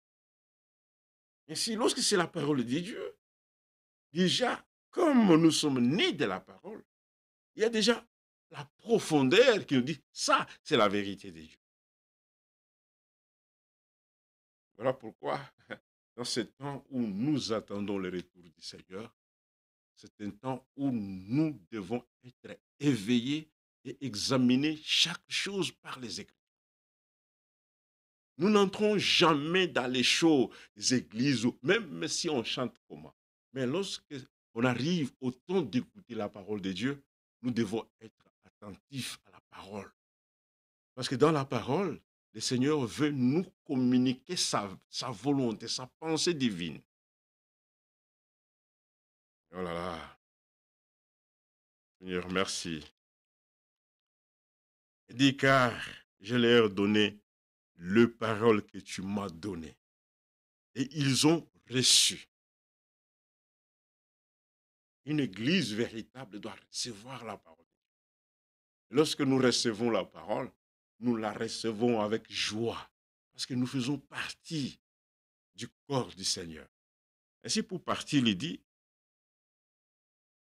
Ainsi, lorsque c'est la parole de Dieu, déjà, comme nous sommes nés de la parole, il y a déjà la profondeur qui nous dit, ça, c'est la vérité de Dieu. Voilà pourquoi, dans ce temps où nous attendons le retour du Seigneur, c'est un temps où nous devons être éveillés et examiner chaque chose par les Écritures. Nous n'entrons jamais dans les shows des églises, même si on chante comment. Mais lorsque on arrive au temps d'écouter la parole de Dieu, nous devons être attentifs à la parole. Parce que dans la parole, le Seigneur veut nous communiquer sa volonté, sa pensée divine. Oh là là, Seigneur, merci. Il dit, car je leur ai donné le parole que tu m'as donné. Et ils ont reçu. Une église véritable doit recevoir la parole. Lorsque nous recevons la parole, nous la recevons avec joie. Parce que nous faisons partie du corps du Seigneur. Ainsi, pour partir, il dit,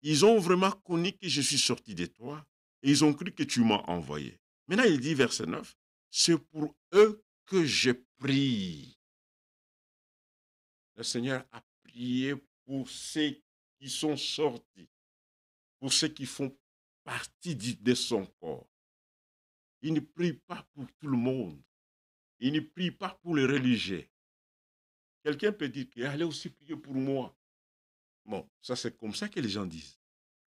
ils ont vraiment connu que je suis sorti de toi et ils ont cru que tu m'as envoyé. Maintenant, il dit, verset 9, c'est pour eux que je prie. Le Seigneur a prié pour ceux qui sont sortis, pour ceux qui font partie de son corps. Il ne prie pas pour tout le monde. Il ne prie pas pour les religieux. Quelqu'un peut dire allez aussi prier pour moi. Bon, ça c'est comme ça que les gens disent.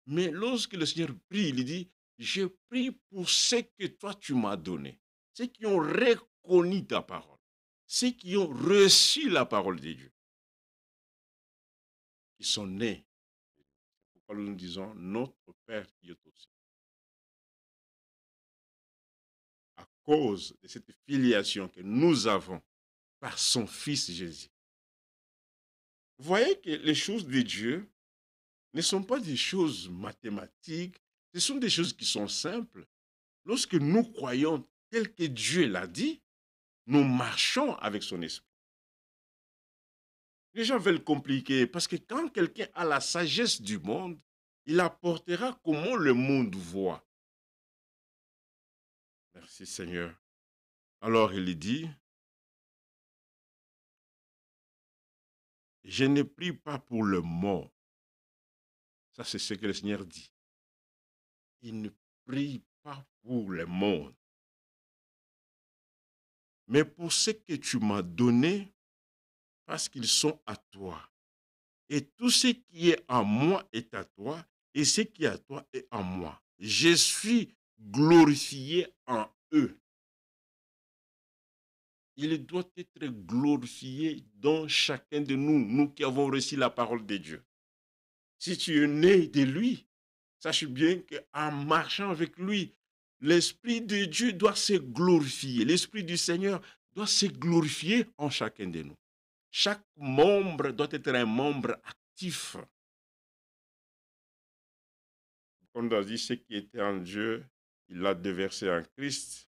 Mais lorsque le Seigneur prie, il dit, je prie pour ceux que toi tu m'as donné, ceux qui ont reconnu ta parole, ceux qui ont reçu la parole de Dieu, qui sont nés. C'est pourquoi nous disons notre Père qui est au ciel. À cause de cette filiation que nous avons par son Fils Jésus. Vous voyez que les choses de Dieu ne sont pas des choses mathématiques, ce sont des choses qui sont simples. Lorsque nous croyons tel que Dieu l'a dit, nous marchons avec son esprit. Les gens veulent compliquer parce que quand quelqu'un a la sagesse du monde, il apportera comment le monde voit. Merci Seigneur. Alors il dit, je ne prie pas pour le mort. Ça c'est ce que le Seigneur dit. Il ne prie pas pour le monde, mais pour ce que tu m'as donné, parce qu'ils sont à toi. Et tout ce qui est en moi est à toi, et ce qui est à toi est en moi. Je suis glorifié en eux. Il doit être glorifié dans chacun de nous, nous qui avons reçu la parole de Dieu. Si tu es né de lui, sache bien qu'en marchant avec lui, l'Esprit de Dieu doit se glorifier. L'Esprit du Seigneur doit se glorifier en chacun de nous. Chaque membre doit être un membre actif. On a dit ce qui était en Dieu, il l'a déversé en Christ.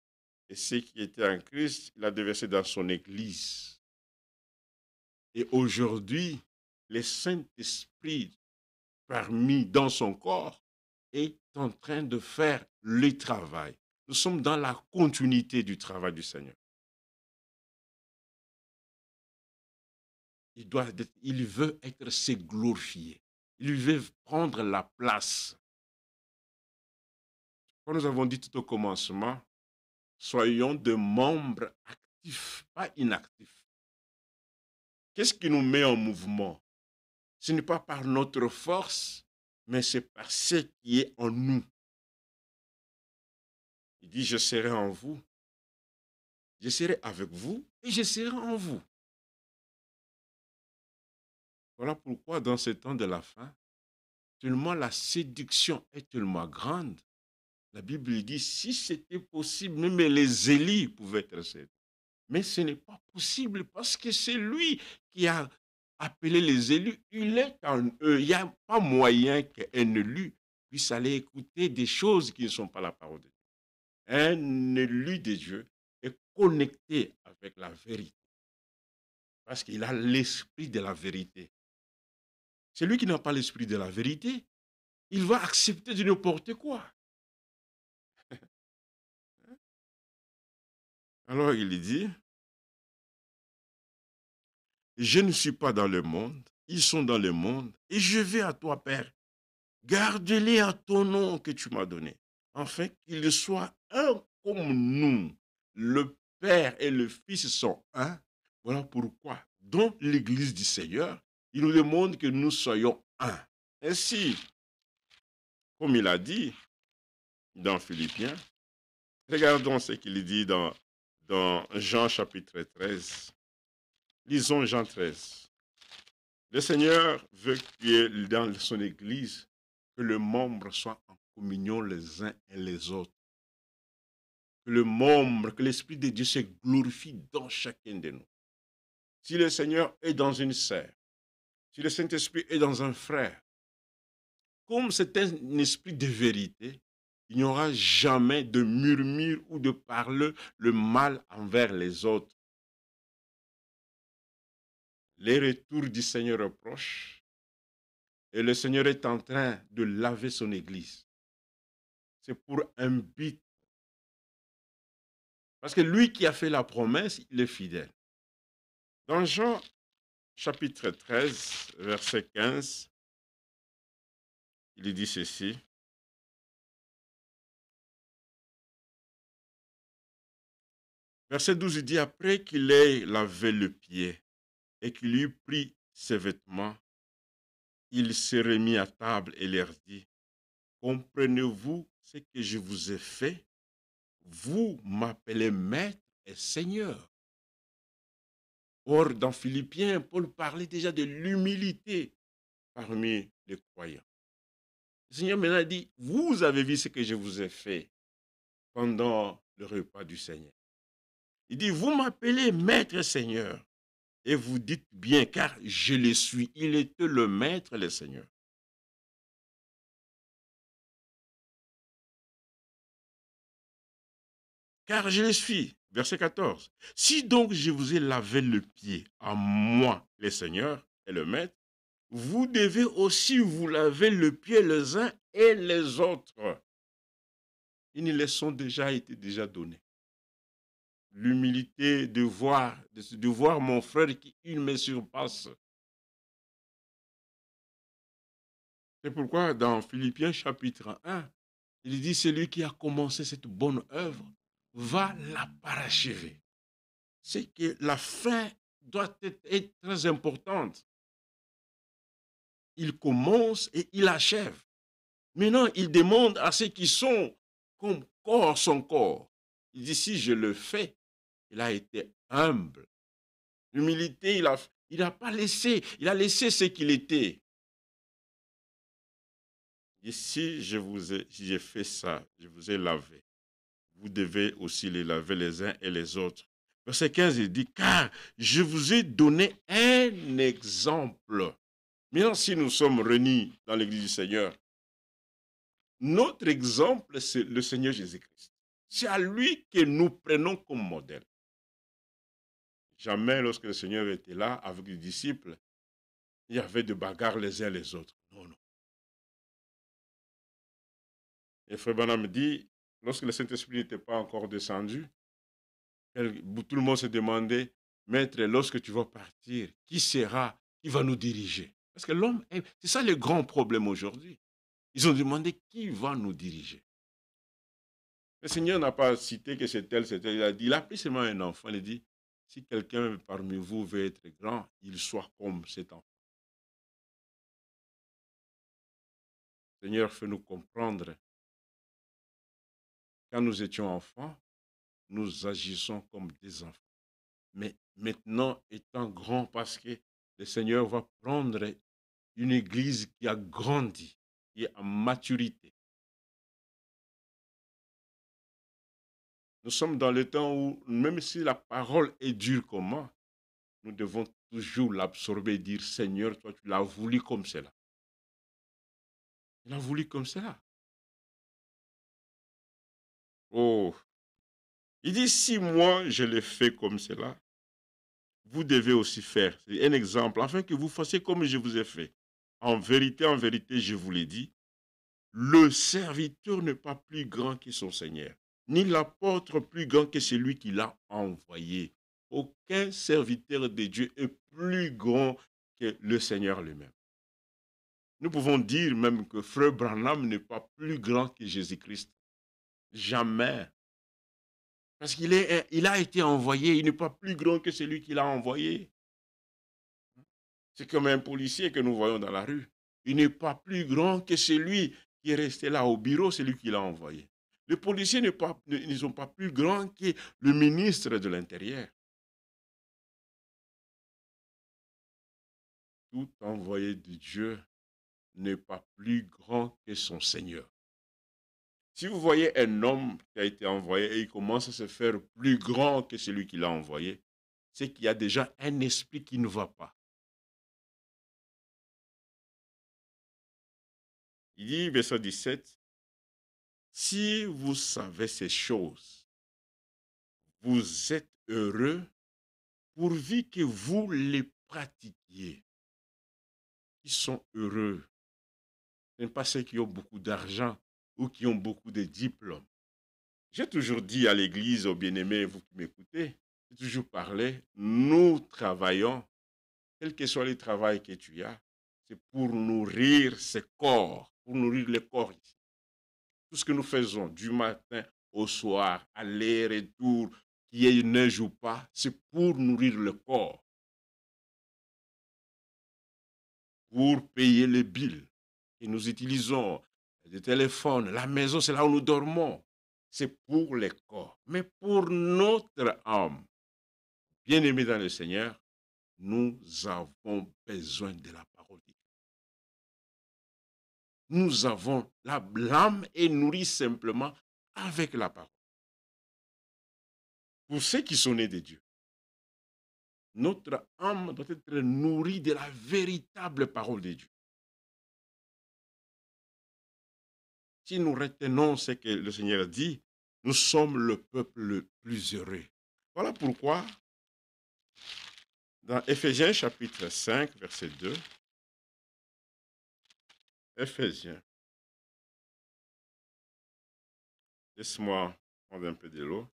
Et ce qui était en Christ, il l'a déversé dans son Église. Et aujourd'hui, le Saint-Esprit parmi dans son corps est en train de faire le travail. Nous sommes dans la continuité du travail du Seigneur. Il veut être se glorifier. Il veut prendre la place. Comme nous avons dit tout au commencement, soyons des membres actifs, pas inactifs. Qu'est-ce qui nous met en mouvement? Ce n'est pas par notre force, mais c'est par ce qui est en nous. Il dit, je serai en vous, je serai avec vous et je serai en vous. Voilà pourquoi dans ce temps de la fin, tellement la séduction est tellement grande, la Bible dit, si c'était possible, même les Élis pouvaient être séduits. Mais ce n'est pas possible parce que c'est lui qui a appelé les élus. Il est en eux. Il n'y a pas moyen qu'un élu puisse aller écouter des choses qui ne sont pas la parole de Dieu. Un élu de Dieu est connecté avec la vérité parce qu'il a l'esprit de la vérité. Celui qui n'a pas l'esprit de la vérité, il va accepter de n'importe quoi. Alors il dit, je ne suis pas dans le monde, ils sont dans le monde, et je vais à toi, Père. Garde-les à ton nom que tu m'as donné, afin qu'ils soient un comme nous. Le Père et le Fils sont un. Voilà pourquoi, dans l'Église du Seigneur, il nous demande que nous soyons un. Ainsi, comme il a dit dans Philippiens, regardons ce qu'il dit dans Jean chapitre 13. Lisons Jean 13. Le Seigneur veut que dans son Église, que les membres soient en communion les uns et les autres. Que le membre, que l'Esprit de Dieu se glorifie dans chacun de nous. Si le Seigneur est dans une sœur, si le Saint-Esprit est dans un frère, comme c'est un esprit de vérité, il n'y aura jamais de murmure ou de parler le mal envers les autres. Les retours du Seigneur approchent et le Seigneur est en train de laver son Église. C'est pour un but. Parce que lui qui a fait la promesse, il est fidèle. Dans Jean chapitre 13, verset 15, il dit ceci. Verset 12, il dit, après qu'il ait lavé le pied et qu'il eut pris ses vêtements, il se remit à table et leur dit, comprenez-vous ce que je vous ai fait? Vous m'appelez maître et seigneur. Or, dans Philippiens, Paul parlait déjà de l'humilité parmi les croyants. Le Seigneur maintenant dit, vous avez vu ce que je vous ai fait pendant le repas du Seigneur. Il dit, vous m'appelez maître et seigneur. Et vous dites bien, car je le suis. Il était le maître et le Seigneur. Car je le suis. Verset 14. Si donc je vous ai lavé le pied, à moi, le Seigneur et le maître, vous devez aussi vous laver le pied les uns et les autres. Une leçon déjà été déjà donnée. L'humilité de voir mon frère qui il me surpasse. C'est pourquoi dans Philippiens chapitre 1, il dit, celui qui a commencé cette bonne œuvre va la parachever. C'est que la fin doit être très importante. Il commence et il achève. Maintenant, il demande à ceux qui sont comme corps son corps. Il dit, si je le fais, il a été humble. L'humilité, il n'a pas laissé, il a laissé ce qu'il était. Et si j'ai fait ça, je vous ai lavé, vous devez aussi les laver les uns et les autres. Verset 15, il dit, car je vous ai donné un exemple. Maintenant, si nous sommes réunis dans l'Église du Seigneur, notre exemple, c'est le Seigneur Jésus-Christ. C'est à lui que nous prenons comme modèle. Jamais, lorsque le Seigneur était là avec les disciples, il y avait de bagarres les uns les autres. Non, non. Et Frère Branham me dit, lorsque le Saint-Esprit n'était pas encore descendu, tout le monde se demandait, Maître, lorsque tu vas partir, qui va nous diriger? Parce que l'homme, c'est ça le grand problème aujourd'hui. Ils ont demandé qui va nous diriger. Le Seigneur n'a pas cité que c'est tel, c'est tel. Il a appelé seulement un enfant. Il a dit, si quelqu'un parmi vous veut être grand, il soit comme cet enfant. Seigneur, fais-nous comprendre. Quand nous étions enfants, nous agissons comme des enfants. Mais maintenant, étant grand, parce que le Seigneur va prendre une église qui a grandi, qui est en maturité. Nous sommes dans le temps où, même si la parole est dure comme moi, nous devons toujours l'absorber et dire, Seigneur, toi, tu l'as voulu comme cela. Tu l'as voulu comme cela. Oh, il dit, si moi, je l'ai fait comme cela, vous devez aussi faire. C'est un exemple, afin que vous fassiez comme je vous ai fait. En vérité, je vous l'ai dit, le serviteur n'est pas plus grand que son Seigneur, ni l'apôtre plus grand que celui qui l'a envoyé. Aucun serviteur de Dieu est plus grand que le Seigneur lui-même. Nous pouvons dire même que Frère Branham n'est pas plus grand que Jésus-Christ. Jamais. Parce il a été envoyé, il n'est pas plus grand que celui qui l'a envoyé. C'est comme un policier que nous voyons dans la rue. Il n'est pas plus grand que celui qui est resté là au bureau, celui qui l'a envoyé. Les policiers ne sont pas plus grands que le ministre de l'Intérieur. Tout envoyé de Dieu n'est pas plus grand que son Seigneur. Si vous voyez un homme qui a été envoyé et il commence à se faire plus grand que celui qui l'a envoyé, c'est qu'il y a déjà un esprit qui ne va pas. Il dit, verset 17, « Si vous savez ces choses, vous êtes heureux pourvu que vous les pratiquiez. » Ils sont heureux. Ce n'est pas ceux qui ont beaucoup d'argent ou qui ont beaucoup de diplômes. J'ai toujours dit à l'église, aux bien-aimés, vous qui m'écoutez, j'ai toujours parlé, nous travaillons, quel que soit le travail que tu as, c'est pour nourrir ce corps, pour nourrir le corps ici. Tout ce que nous faisons du matin au soir, aller-retour, qu'il y ait neige ou pas, c'est pour nourrir le corps, pour payer les billes. Et nous utilisons le téléphone, la maison, c'est là où nous dormons. C'est pour le corps. Mais pour notre âme, bien-aimés dans le Seigneur, nous avons besoin de la parole de Dieu. Nous avons l'âme est nourrie simplement avec la parole. Pour ceux qui sont nés de Dieu, notre âme doit être nourrie de la véritable parole de Dieu. Si nous retenons ce que le Seigneur dit, nous sommes le peuple le plus heureux. Voilà pourquoi, dans Éphésiens chapitre 5, verset 2, Éphésiens, laisse-moi prendre un peu de l'eau.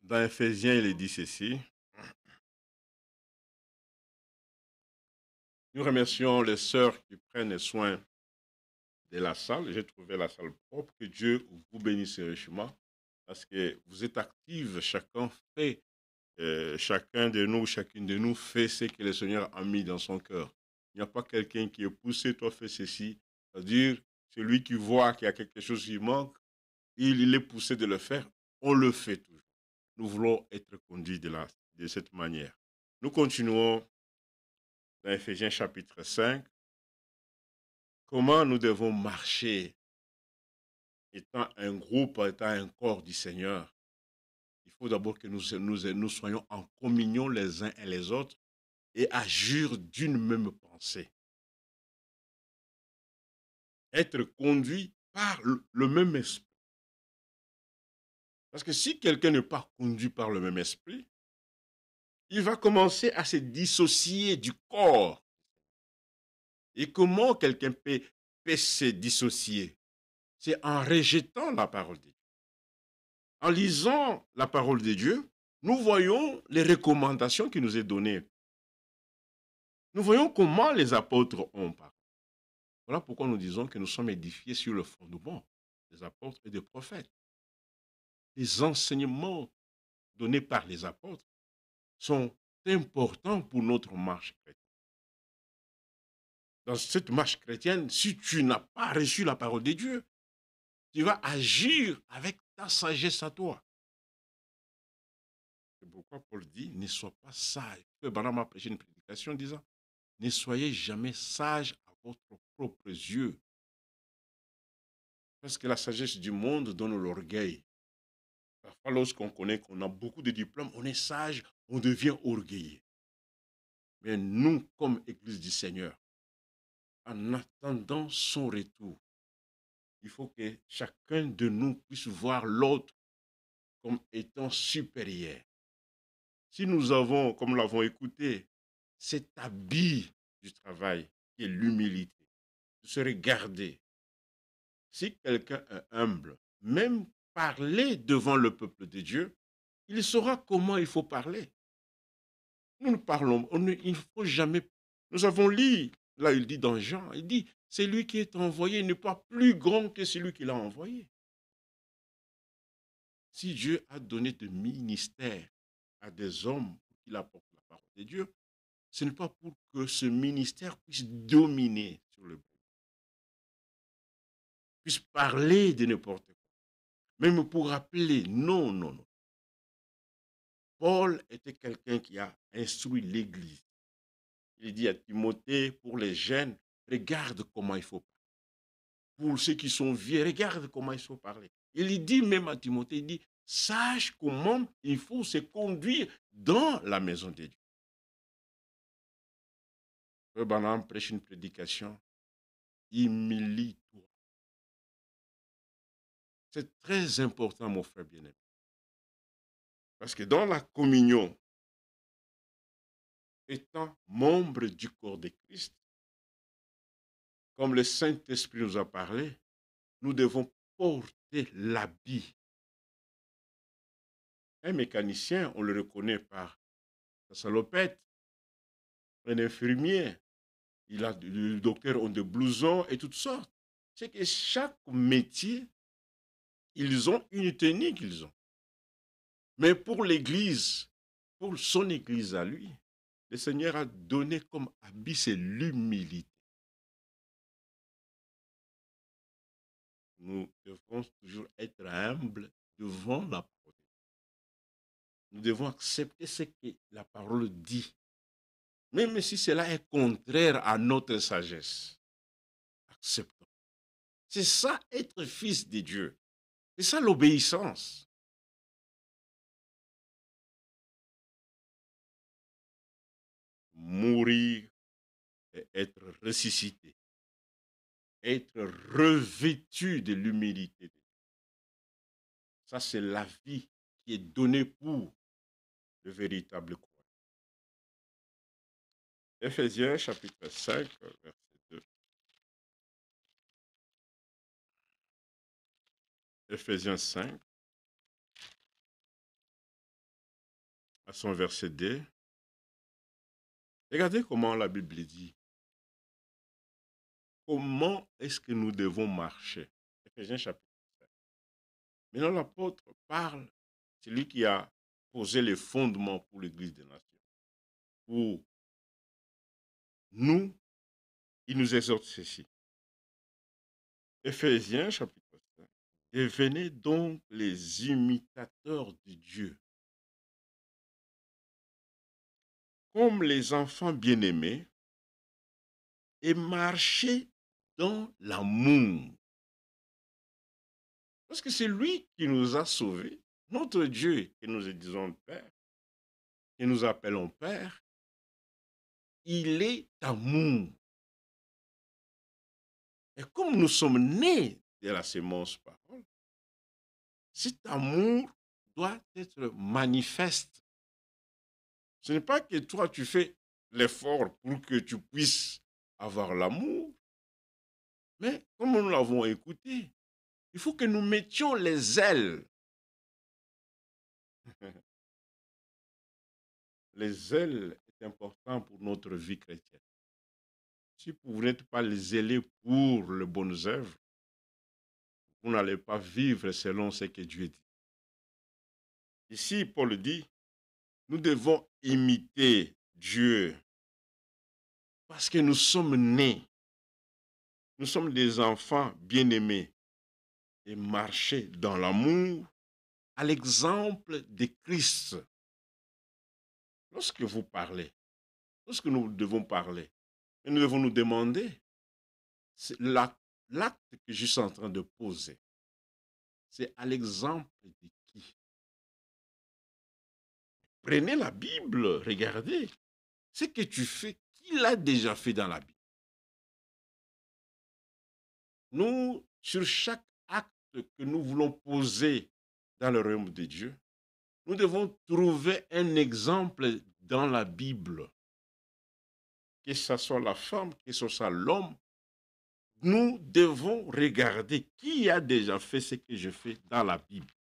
Dans Éphésiens, il est dit ceci. Nous remercions les sœurs qui prennent soin de la salle. J'ai trouvé la salle propre. Que Dieu vous bénisse richement parce que vous êtes actifs. Chacun fait, chacun de nous, chacune de nous fait ce que le Seigneur a mis dans son cœur. Il n'y a pas quelqu'un qui est poussé, toi fais ceci. C'est-à-dire, celui qui voit qu'il y a quelque chose qui manque, il est poussé de le faire. On le fait toujours. Nous voulons être conduits de cette manière. Nous continuons dans Éphésiens chapitre 5. Comment nous devons marcher étant un groupe, étant un corps du Seigneur? Il faut d'abord que nous soyons en communion les uns et les autres et agir d'une même pensée. Être conduit par le même esprit. Parce que si quelqu'un n'est pas conduit par le même esprit, il va commencer à se dissocier du corps. Et comment quelqu'un peut se dissocier? C'est en rejetant la parole de Dieu. En lisant la parole de Dieu, nous voyons les recommandations qui nous sont données. Nous voyons comment les apôtres ont parlé. Voilà pourquoi nous disons que nous sommes édifiés sur le fondement des apôtres et des prophètes. Les enseignements donnés par les apôtres sont importants pour notre marche chrétienne. Dans cette marche chrétienne, si tu n'as pas reçu la parole de Dieu, tu vas agir avec ta sagesse à toi. C'est pourquoi Paul dit, ne sois pas sage. Branham a prêché une prédication disant, ne soyez jamais sage à votre propres yeux. Parce que la sagesse du monde donne l'orgueil. Parfois, lorsqu'on connaît qu'on a beaucoup de diplômes, on est sage, on devient orgueilleux. Mais nous, comme Église du Seigneur, en attendant son retour, il faut que chacun de nous puisse voir l'autre comme étant supérieur. Si nous avons, comme nous l'avons écouté, cet habit du travail qui est l'humilité, de se regarder. Si quelqu'un est humble, même parler devant le peuple de Dieu, il saura comment il faut parler. Nous parlons, il ne faut jamais... Nous avons lu Là, il dit dans Jean, il dit, c'est lui qui est envoyé n'est pas plus grand que celui qui l'a envoyé. Si Dieu a donné de ministère à des hommes qui apportent la parole de Dieu, ce n'est pas pour que ce ministère puisse dominer sur le monde, puisse parler de n'importe quoi, même pour rappeler. Non, non, non. Paul était quelqu'un qui a instruit l'Église. Il dit à Timothée, pour les jeunes, regarde comment il faut parler. Pour ceux qui sont vieux, regarde comment il faut parler. Il dit même à Timothée, il dit, sache comment il faut se conduire dans la maison de Dieu. Le Branham prêche une prédication, humilie-toi. C'est très important, mon frère bien-aimé. Parce que dans la communion, étant membre du corps de Christ, comme le Saint-Esprit nous a parlé, nous devons porter l'habit. Un mécanicien, on le reconnaît par sa salopette. Un infirmier, le docteur ont des blousons et toutes sortes. C'est que chaque métier, ils ont une tenue qu'ils ont. Mais pour l'Église, pour son Église à lui, le Seigneur a donné comme habit, c'est l'humilité. Nous devons toujours être humbles devant la parole. Nous devons accepter ce que la parole dit. Même si cela est contraire à notre sagesse. Acceptons. C'est ça, être fils de Dieu. C'est ça l'obéissance. Mourir et être ressuscité. Être revêtu de l'humilité. Ça, c'est la vie qui est donnée pour le véritable croyant. Éphésiens chapitre 5, verset 2. Éphésiens 5, à son verset 2. Regardez comment la Bible dit. Comment est-ce que nous devons marcher? Éphésiens chapitre 5. Maintenant, l'apôtre parle, c'est lui qui a posé les fondements pour l'Église des nations. Pour nous, il nous exhorte ceci. Éphésiens chapitre 5. Devenez donc les imitateurs de Dieu, comme les enfants bien-aimés, et marchez dans l'amour. Parce que c'est lui qui nous a sauvés, notre Dieu, que nous disons Père, que nous appelons Père, il est amour. Et comme nous sommes nés de la sémence parole, cet amour doit être manifeste. Ce n'est pas que toi, tu fais l'effort pour que tu puisses avoir l'amour, mais comme nous l'avons écouté, il faut que nous mettions les ailes. Les ailes est important pour notre vie chrétienne. Si vous n'êtes pas les ailés pour les bonnes œuvres, vous n'allez pas vivre selon ce que Dieu dit. Ici, Paul dit, nous devons imiter Dieu parce que nous sommes nés. Nous sommes des enfants bien-aimés et marcher dans l'amour à l'exemple de Christ. Lorsque vous parlez, lorsque nous devons parler, nous devons nous demander, l'acte que je suis en train de poser, c'est à l'exemple de qui? Prenez la Bible, regardez. Ce que tu fais, qui l'a déjà fait dans la Bible? Nous, sur chaque acte que nous voulons poser dans le royaume de Dieu, nous devons trouver un exemple dans la Bible. Que ce soit la femme, que ce soit l'homme, nous devons regarder qui a déjà fait ce que je fais dans la Bible.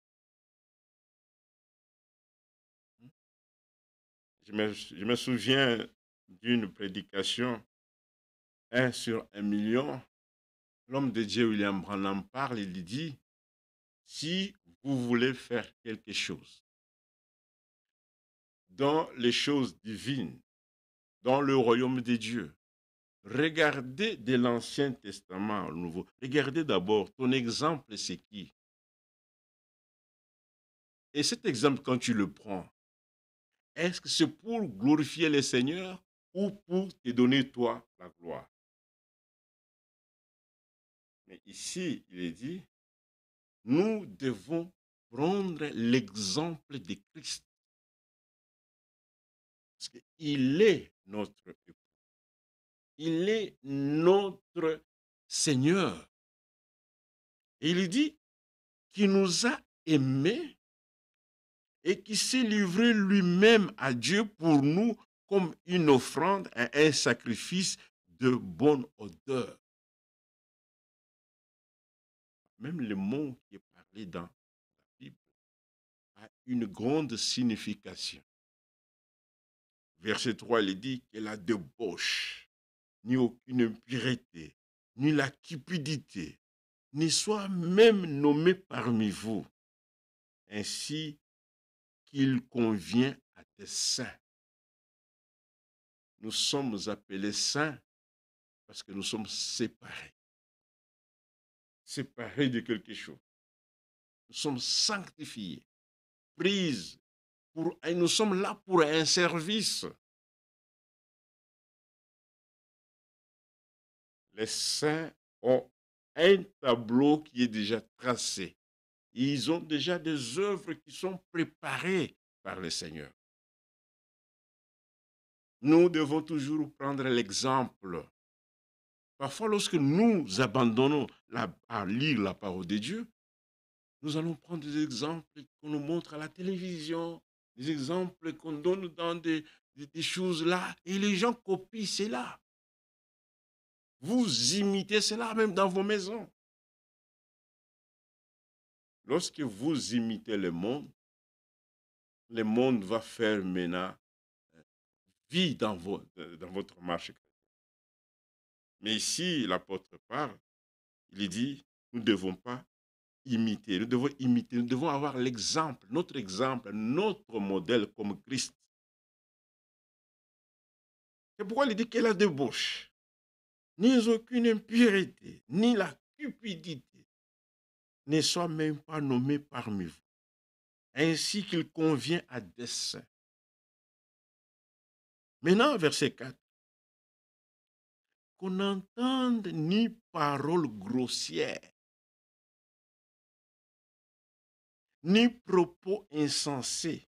Je me souviens d'une prédication 1 sur 1 million, l'homme de Dieu William Branham parle, il dit, si vous voulez faire quelque chose dans les choses divines, dans le royaume de Dieu, regardez de l'Ancien Testament au Nouveau. Regardez d'abord, ton exemple, c'est qui? Et cet exemple, quand tu le prends, est-ce que c'est pour glorifier le Seigneur ou pour te donner, toi, la gloire? Mais ici, il est dit, nous devons prendre l'exemple de Christ. Parce qu'il est notre époux. Il est notre Seigneur. Et il dit qu'il nous a aimés et qui s'est livré lui-même à Dieu pour nous comme une offrande, un sacrifice de bonne odeur. Même le mot qui est parlé dans la Bible a une grande signification. Verset 3, il dit que la débauche, ni aucune impureté, ni la cupidité, ne soit même nommée parmi vous, ainsi qu'il convient à des saints. Nous sommes appelés saints parce que nous sommes séparés. Séparés de quelque chose. Nous sommes sanctifiés, pris et nous sommes là pour un service. Les saints ont un tableau qui est déjà tracé. Ils ont déjà des œuvres qui sont préparées par le Seigneur. Nous devons toujours prendre l'exemple. Parfois, lorsque nous abandonnons à lire la parole de Dieu, nous allons prendre des exemples qu'on nous montre à la télévision, des exemples qu'on donne dans des choses là, et les gens copient cela. Vous imitez cela même dans vos maisons. Lorsque vous imitez le monde va faire maintenant vie dans votre marche. Mais ici, l'apôtre parle, il dit, nous ne devons pas imiter, nous devons imiter, nous devons avoir l'exemple, notre modèle comme Christ. C'est pourquoi il dit que la débauche, ni aucune impureté, ni la cupidité ne soit même pas nommée parmi vous, ainsi qu'il convient à des saints. Maintenant, verset 4. Qu'on n'entende ni paroles grossières, ni propos insensés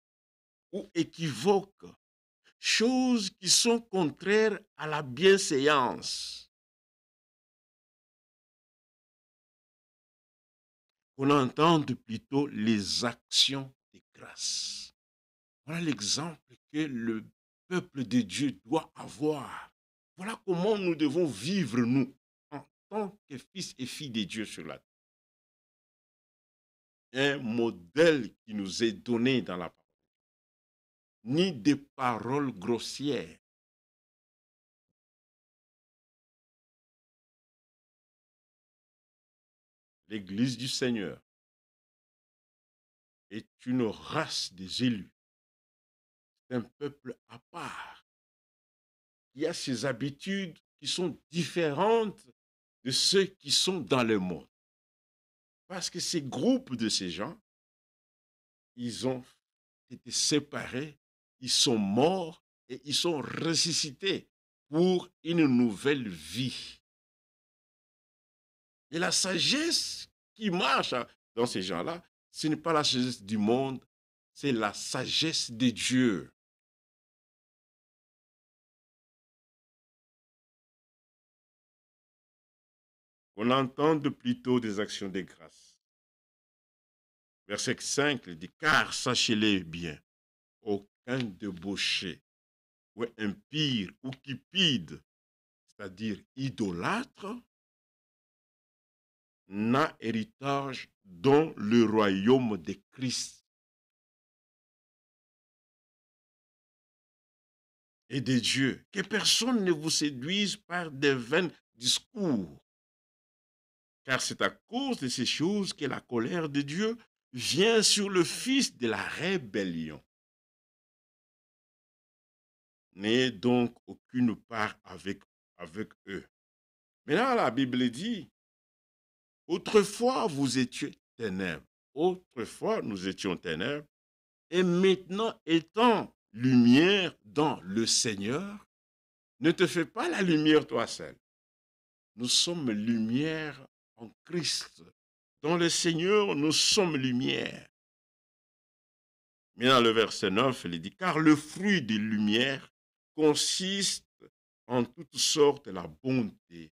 ou équivoques, choses qui sont contraires à la bienséance. Qu'on entende plutôt les actions de grâce. Voilà l'exemple que le peuple de Dieu doit avoir. Voilà comment nous devons vivre, nous, en tant que fils et filles de Dieu sur la terre. Un modèle qui nous est donné dans la parole. Ni des paroles grossières. L'Église du Seigneur est une race des élus. C'est un peuple à part. Il y a ses habitudes qui sont différentes de ceux qui sont dans le monde. Parce que ces groupes de ces gens, ils ont été séparés, ils sont morts et ils sont ressuscités pour une nouvelle vie. Et la sagesse qui marche dans ces gens-là, ce n'est pas la sagesse du monde, c'est la sagesse de Dieu. On entende plutôt des actions de grâce. Verset 5 dit, car sachez-le bien, aucun débauché ou impire ou cupide, c'est-à-dire idolâtre, n'a héritage dans le royaume de Christ. et de Dieu. Que personne ne vous séduise par de vains discours. Car c'est à cause de ces choses que la colère de Dieu vient sur le fils de la rébellion. N'ayez donc aucune part avec eux. Maintenant, la Bible dit, autrefois vous étiez ténèbres. Autrefois nous étions ténèbres. Et maintenant étant lumière dans le Seigneur, ne te fais pas la lumière toi seul. Nous sommes lumière en Christ. Dans le Seigneur, nous sommes lumière. Maintenant, le verset 9, il dit, car le fruit des lumières consiste en toutes sortes la bonté,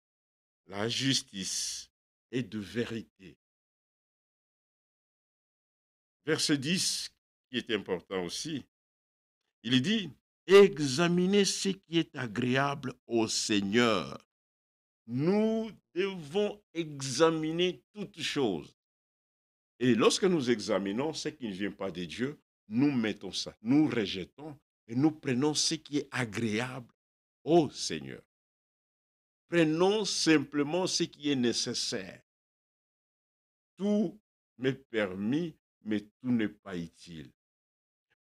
la justice et de vérité. Verset 10, qui est important aussi, il dit, examinez ce qui est agréable au Seigneur. Nous devons examiner toutes choses. Et lorsque nous examinons ce qui ne vient pas de Dieu, nous mettons ça, nous rejetons et nous prenons ce qui est agréable au Seigneur. Prenons simplement ce qui est nécessaire. Tout m'est permis, mais tout n'est pas utile.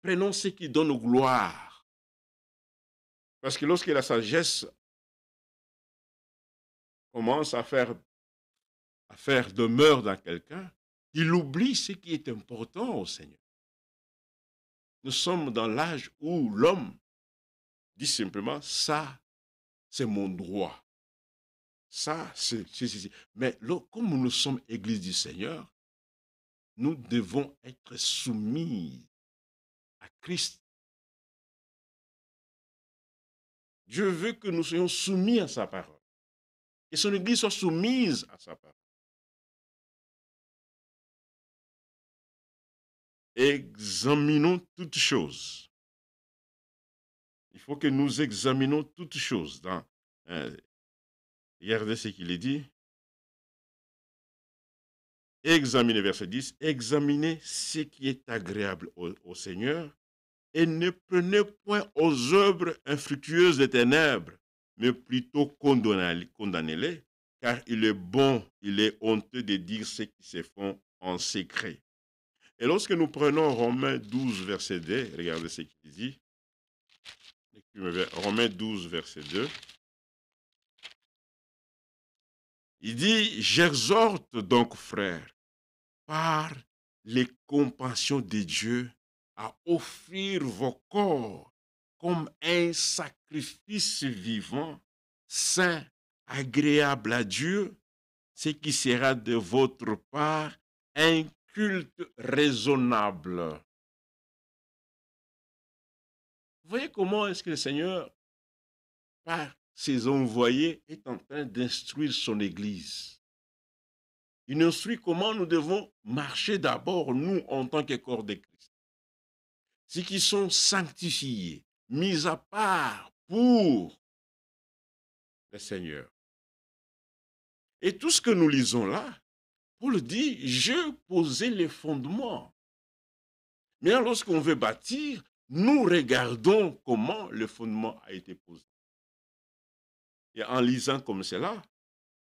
Prenons ce qui donne gloire. Parce que lorsque la sagesse commence à faire demeure dans quelqu'un, il oublie ce qui est important au Seigneur. Nous sommes dans l'âge où l'homme dit simplement, ça, c'est mon droit. Ça, c'est... Mais comme nous sommes Église du Seigneur, nous devons être soumis à Christ. Dieu veut que nous soyons soumis à sa parole. Et son Église soit soumise à sa parole. Examinons toutes choses. Il faut que nous examinions toutes choses. Regardez ce qu'il est dit. Examinez, verset 10, examinez ce qui est agréable au Seigneur et ne prenez point aux œuvres infructueuses des ténèbres, mais plutôt condamnez-les, car il est bon, il est honteux de dire ce qui se font en secret. Et lorsque nous prenons Romains 12, verset 2, regardez ce qu'il dit. Romains 12, verset 2. Il dit, j'exhorte donc, frères, par les compassions de Dieu, à offrir vos corps comme un sacrifice vivant, saint, agréable à Dieu, ce qui sera de votre part un culte raisonnable. Vous voyez comment est-ce que le Seigneur, par ses envoyés, est en train d'instruire son Église. Il instruit comment nous devons marcher d'abord, nous, en tant que corps de Christ. Ceux qui sont sanctifiés, mis à part pour le Seigneur. Et tout ce que nous lisons là, Paul dit, je posais les fondements. Mais lorsqu'on veut bâtir, nous regardons comment le fondement a été posé. Et en lisant comme cela,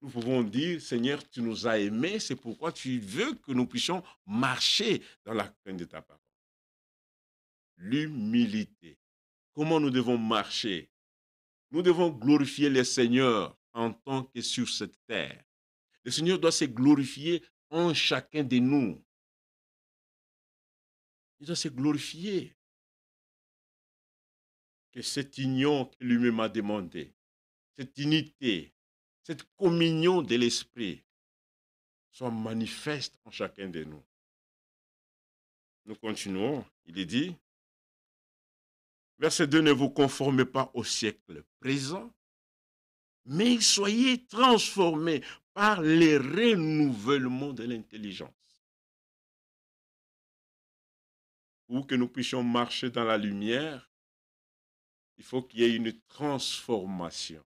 nous pouvons dire, Seigneur, tu nous as aimés, c'est pourquoi tu veux que nous puissions marcher dans la crainte de ta parole. L'humilité. Comment nous devons marcher? Nous devons glorifier le Seigneur en tant que sur cette terre. Le Seigneur doit se glorifier en chacun de nous. Il doit se glorifier. Que cette union qu'il lui-même a demandé, cette unité, cette communion de l'Esprit soit manifeste en chacun de nous. Nous continuons. Il est dit, verset 2, ne vous conformez pas au siècle présent, mais soyez transformés par le renouvellement de l'intelligence. Pour que nous puissions marcher dans la lumière, il faut qu'il y ait une transformation.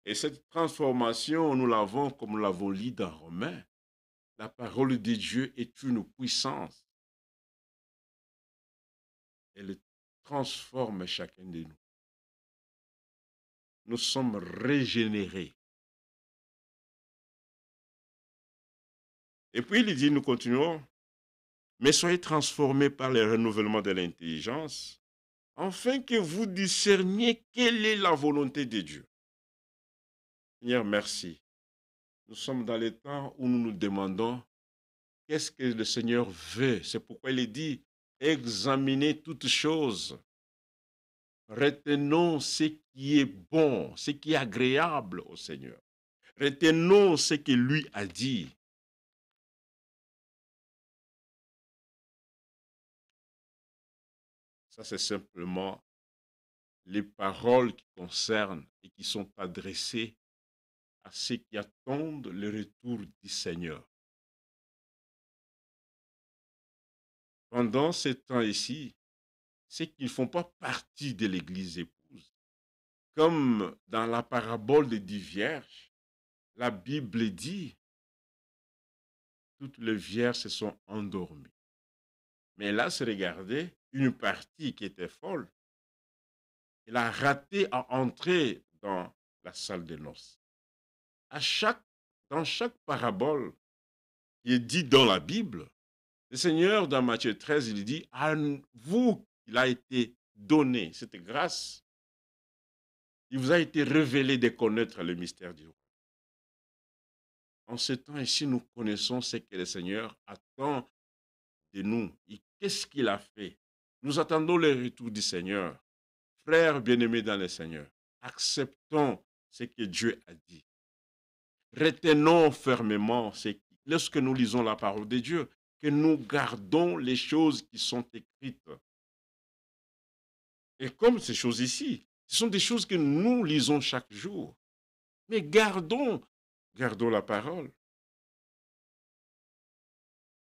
Et cette transformation, nous l'avons, comme nous l'avons lu dans Romains, la parole de Dieu est une puissance. Elle transforme chacun de nous. nous sommes régénérés. Et puis il dit, nous continuons, mais soyez transformés par le renouvellement de l'intelligence, afin que vous discerniez quelle est la volonté de Dieu. Seigneur, merci. Nous sommes dans les temps où nous nous demandons qu'est-ce que le Seigneur veut. C'est pourquoi il dit, examinez toutes choses. Retenons ce qui est bon, ce qui est agréable au Seigneur. Retenons ce que lui a dit. Ça, c'est simplement les paroles qui concernent et qui sont adressées à ceux qui attendent le retour du Seigneur. Pendant ces temps ici, ceux qui ne font pas partie de l'Église épouse, comme dans la parabole des 10 vierges, la Bible dit, toutes les vierges se sont endormies. Mais là, c'est regarder une partie qui était folle. Elle a raté à entrer dans la salle de noces. Dans chaque parabole qui est dit dans la Bible, le Seigneur, dans Matthieu 13, il dit, à vous, il a été donné cette grâce. Il vous a été révélé de connaître le mystère du roi. En ce temps ici, nous connaissons ce que le Seigneur attend de nous. Et qu'est-ce qu'il a fait? Nous attendons le retour du Seigneur. Frères bien-aimés dans le Seigneur, acceptons ce que Dieu a dit. Retenons fermement, lorsque nous lisons la parole de Dieu, que nous gardons les choses qui sont écrites. Et comme ces choses ici, ce sont des choses que nous lisons chaque jour. Mais gardons la parole.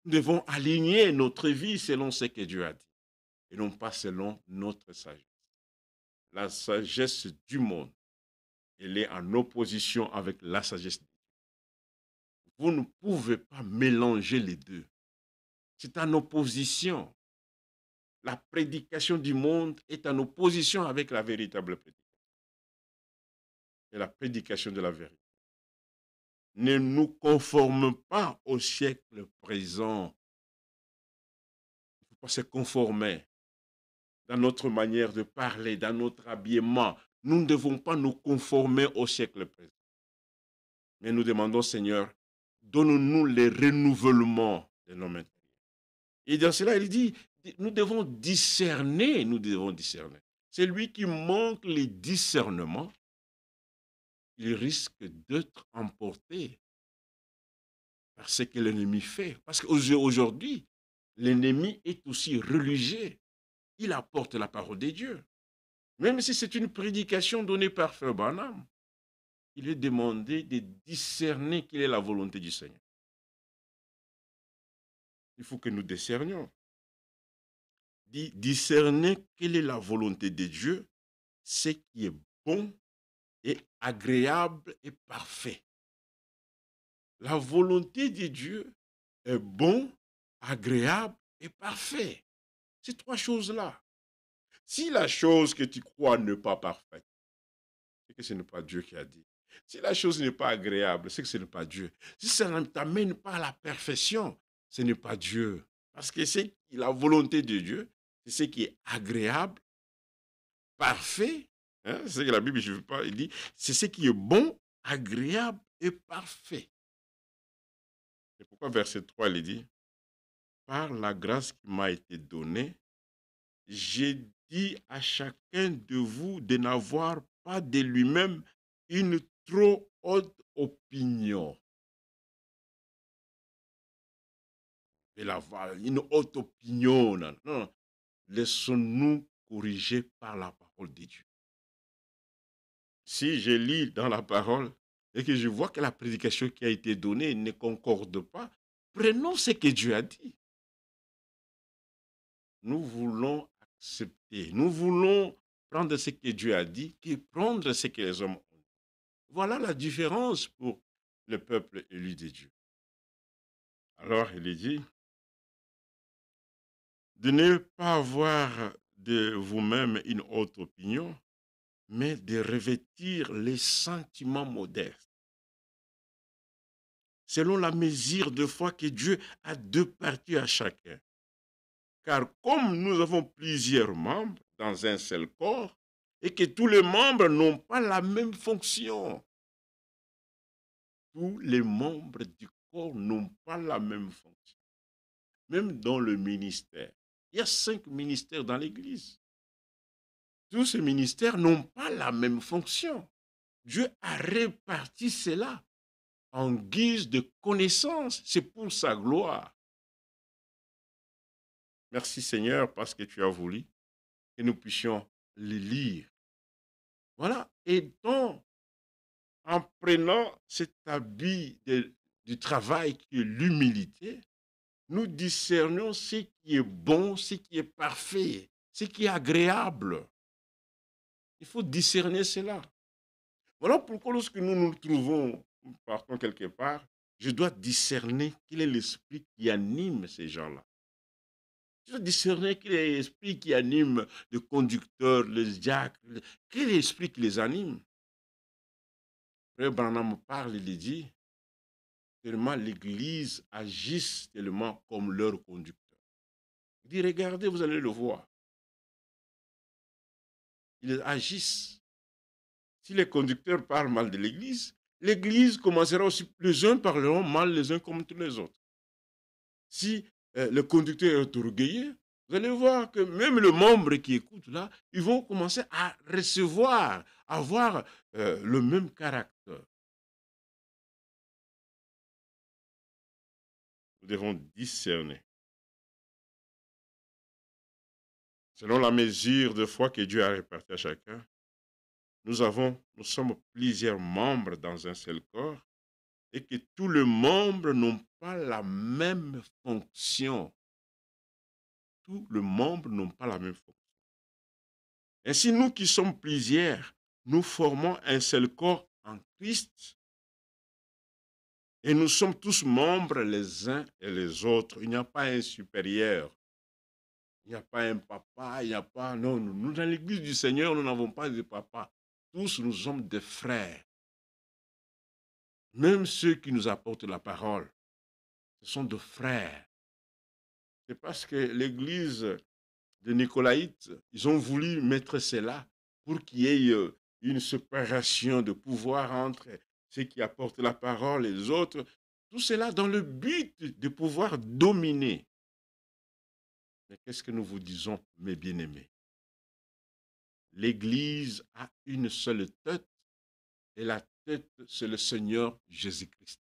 Nous devons aligner notre vie selon ce que Dieu a dit, et non pas selon notre sagesse. La sagesse du monde, elle est en opposition avec la sagesse de Dieu. Vous ne pouvez pas mélanger les deux. C'est en opposition. La prédication du monde est en opposition avec la véritable prédication. Et la prédication de la vérité. Ne nous conformons pas au siècle présent. Il ne faut pas se conformer dans notre manière de parler, dans notre habillement. Nous ne devons pas nous conformer au siècle présent. Mais nous demandons, Seigneur, donne-nous les renouvellements de nos intérieurs. Et dans cela, il dit, nous devons discerner. C'est lui qui manque les discernements. Il risque d'être emporté par ce que l'ennemi fait. Parce qu'aujourd'hui, l'ennemi est aussi religieux. Il apporte la parole de Dieu. Même si c'est une prédication donnée par Frère Branham, il est demandé de discerner quelle est la volonté du Seigneur. Il faut que nous discernions. Discerner quelle est la volonté de Dieu, ce qui est bon et agréable et parfait. La volonté de Dieu est bon, agréable et parfait. Ces trois choses-là. Si la chose que tu crois n'est pas parfaite, c'est que ce n'est pas Dieu qui a dit. Si la chose n'est pas agréable, c'est que ce n'est pas Dieu. Si ça ne t'amène pas à la perfection, ce n'est pas Dieu. Parce que c'est la volonté de Dieu, c'est ce qui est agréable, parfait. Hein, c'est ce que la Bible, je ne veux pas, il dit, c'est ce qui est bon, agréable et parfait. C'est pourquoi verset 3, il dit, par la grâce qui m'a été donnée, j'ai dit à chacun de vous de n'avoir pas de lui-même une trop haute opinion. De l'avoir une haute opinion. Non, non. Laissons-nous corriger par la parole de Dieu. Si je lis dans la parole et que je vois que la prédication qui a été donnée ne concorde pas, prenons ce que Dieu a dit. Nous voulons accepter, nous voulons prendre ce que Dieu a dit que prendre ce que les hommes ont dit. Voilà la différence pour le peuple élu de Dieu. Alors il est dit, de ne pas avoir de vous-même une haute opinion, mais de revêtir les sentiments modestes, selon la mesure de foi que Dieu a départie à chacun. Car comme nous avons plusieurs membres dans un seul corps, et que tous les membres n'ont pas la même fonction, tous les membres du corps n'ont pas la même fonction. Même dans le ministère, il y a 5 ministères dans l'Église. Tous ces ministères n'ont pas la même fonction. Dieu a réparti cela en guise de connaissance. C'est pour sa gloire. Merci Seigneur parce que tu as voulu que nous puissions les lire. Voilà. Et donc, en prenant cet habit du travail qui est l'humilité, nous discernons ce qui est bon, ce qui est parfait, ce qui est agréable. Il faut discerner cela. Voilà pourquoi lorsque nous nous trouvons, partons quelque part, je dois discerner quel est l'esprit qui anime ces gens-là. Je dois discerner quel est l'esprit qui anime le conducteur, le diacre, quel est l'esprit qui les anime. Frère Branham parle, il dit, tellement l'Église agisse tellement comme leur conducteur. Il dit, regardez, vous allez le voir. Ils agissent. Si les conducteurs parlent mal de l'Église commencera aussi, les uns parleront mal les uns comme tous les autres. Si le conducteur est orgueilleux, vous allez voir que même le membre qui écoute là, ils vont commencer à recevoir, à avoir le même caractère. Nous devons discerner. Selon la mesure de foi que Dieu a répartie à chacun, nous sommes plusieurs membres dans un seul corps et que tous les membres n'ont pas la même fonction. Tous les membres n'ont pas la même fonction. Ainsi, nous qui sommes plusieurs, nous formons un seul corps en Christ et nous sommes tous membres les uns et les autres. Il n'y a pas un supérieur. Il n'y a pas un papa, il n'y a pas... Non, nous, dans l'église du Seigneur, nous n'avons pas de papa. Tous, nous sommes des frères. Même ceux qui nous apportent la parole, ce sont des frères. C'est parce que l'église de Nicolaïtes, ils ont voulu mettre cela pour qu'il y ait une séparation de pouvoir entre ceux qui apportent la parole et les autres. Tout cela dans le but de pouvoir dominer. Mais qu'est-ce que nous vous disons, mes bien-aimés? L'Église a une seule tête, et la tête, c'est le Seigneur Jésus-Christ.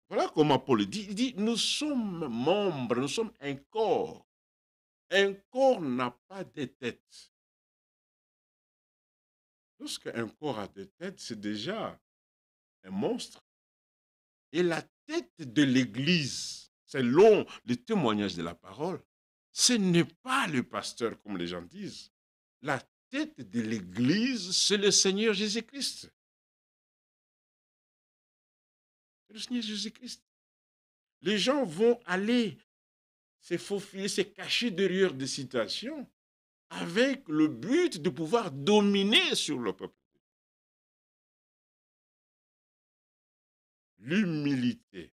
Voilà comment Paul dit. Il dit, nous sommes membres, nous sommes un corps. Un corps n'a pas de tête. Lorsqu'un corps a deux têtes, c'est déjà un monstre. Et la tête de l'Église, selon le témoignage de la parole, ce n'est pas le pasteur, comme les gens disent. La tête de l'Église, c'est le Seigneur Jésus-Christ. C'est le Seigneur Jésus-Christ. Les gens vont aller se faufiler, se cacher derrière des situations avec le but de pouvoir dominer sur le peuple. L'humilité.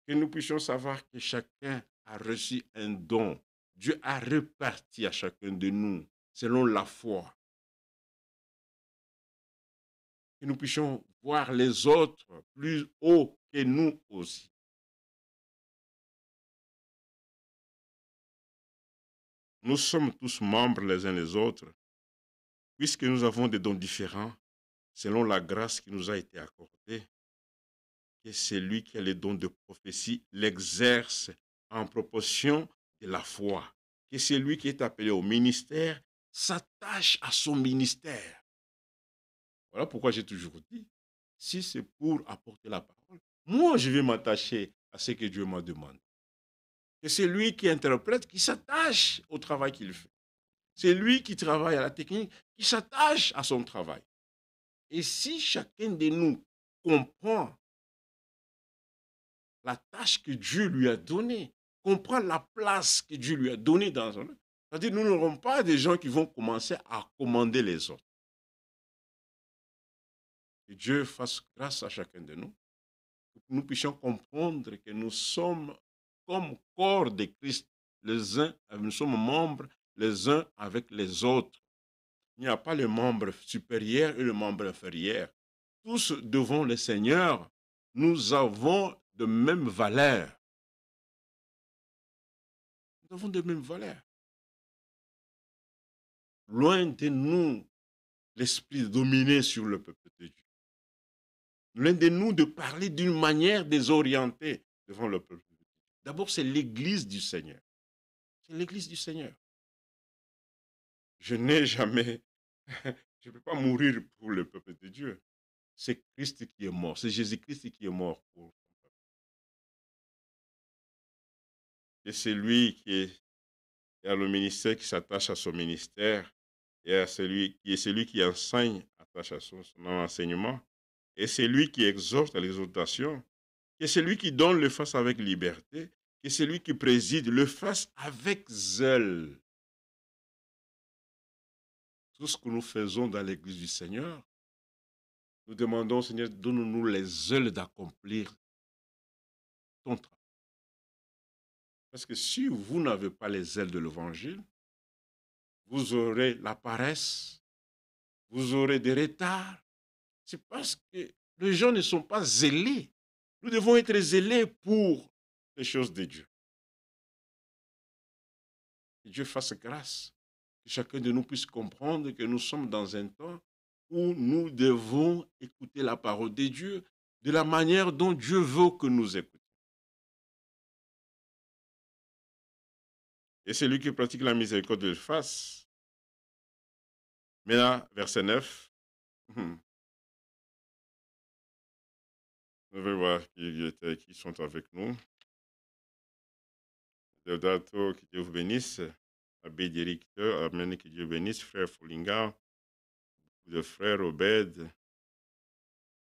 Que nous puissions savoir que chacun a reçu un don. Dieu a réparti à chacun de nous selon la foi. Que nous puissions voir les autres plus haut que nous aussi. Nous sommes tous membres les uns les autres, puisque nous avons des dons différents, selon la grâce qui nous a été accordée. Que celui qui a les dons de prophétie l'exerce en proportion de la foi. Que celui qui est appelé au ministère s'attache à son ministère. Voilà pourquoi j'ai toujours dit, si c'est pour apporter la parole, moi je vais m'attacher à ce que Dieu m'a demandé. Que c'est lui qui interprète, qui s'attache au travail qu'il fait. C'est lui qui travaille à la technique, qui s'attache à son travail. Et si chacun de nous comprend la tâche que Dieu lui a donnée, comprend la place que Dieu lui a donnée dans son œuvre, C'est-à-dire, nous n'aurons pas des gens qui vont commencer à commander les autres. Que Dieu fasse grâce à chacun de nous, pour que nous puissions comprendre que nous sommes comme corps de Christ, les uns, nous sommes membres les uns avec les autres. Il n'y a pas le membre supérieur et le membre inférieur. Tous devant le Seigneur, nous avons de mêmes valeurs. Nous avons de mêmes valeurs. Loin de nous l'esprit de dominer sur le peuple de Dieu. Loin de nous de parler d'une manière désorientée devant le peuple de Dieu. D'abord, c'est l'église du Seigneur. C'est l'église du Seigneur. Je n'ai jamais, je ne peux pas mourir pour le peuple de Dieu. C'est Christ qui est mort. C'est Jésus-Christ qui est mort pour. Et c'est lui qui a le ministère qui s'attache à son ministère. Et à celui qui enseigne attache à son enseignement. Et c'est lui qui exhorte à l'exhortation. Et c'est lui qui donne le face avec liberté. Et c'est lui qui préside le face avec zèle. Tout ce que nous faisons dans l'église du Seigneur, nous demandons, Seigneur, donne-nous les ailes d'accomplir ton travail. Parce que si vous n'avez pas les ailes de l'évangile, vous aurez la paresse, vous aurez des retards. C'est parce que les gens ne sont pas zélés. Nous devons être zélés pour les choses de Dieu. Que Dieu fasse grâce. Que chacun de nous puisse comprendre que nous sommes dans un temps où nous devons écouter la parole de Dieu de la manière dont Dieu veut que nous écoutions. Et c'est lui qui pratique la miséricorde de face. Maintenant, verset 9. Nous allons voir qui sont avec nous. Deodato, que Dieu vous bénisse. Abbé directeur, Amen, que Dieu bénisse. Frère Folinga, le frère Obed.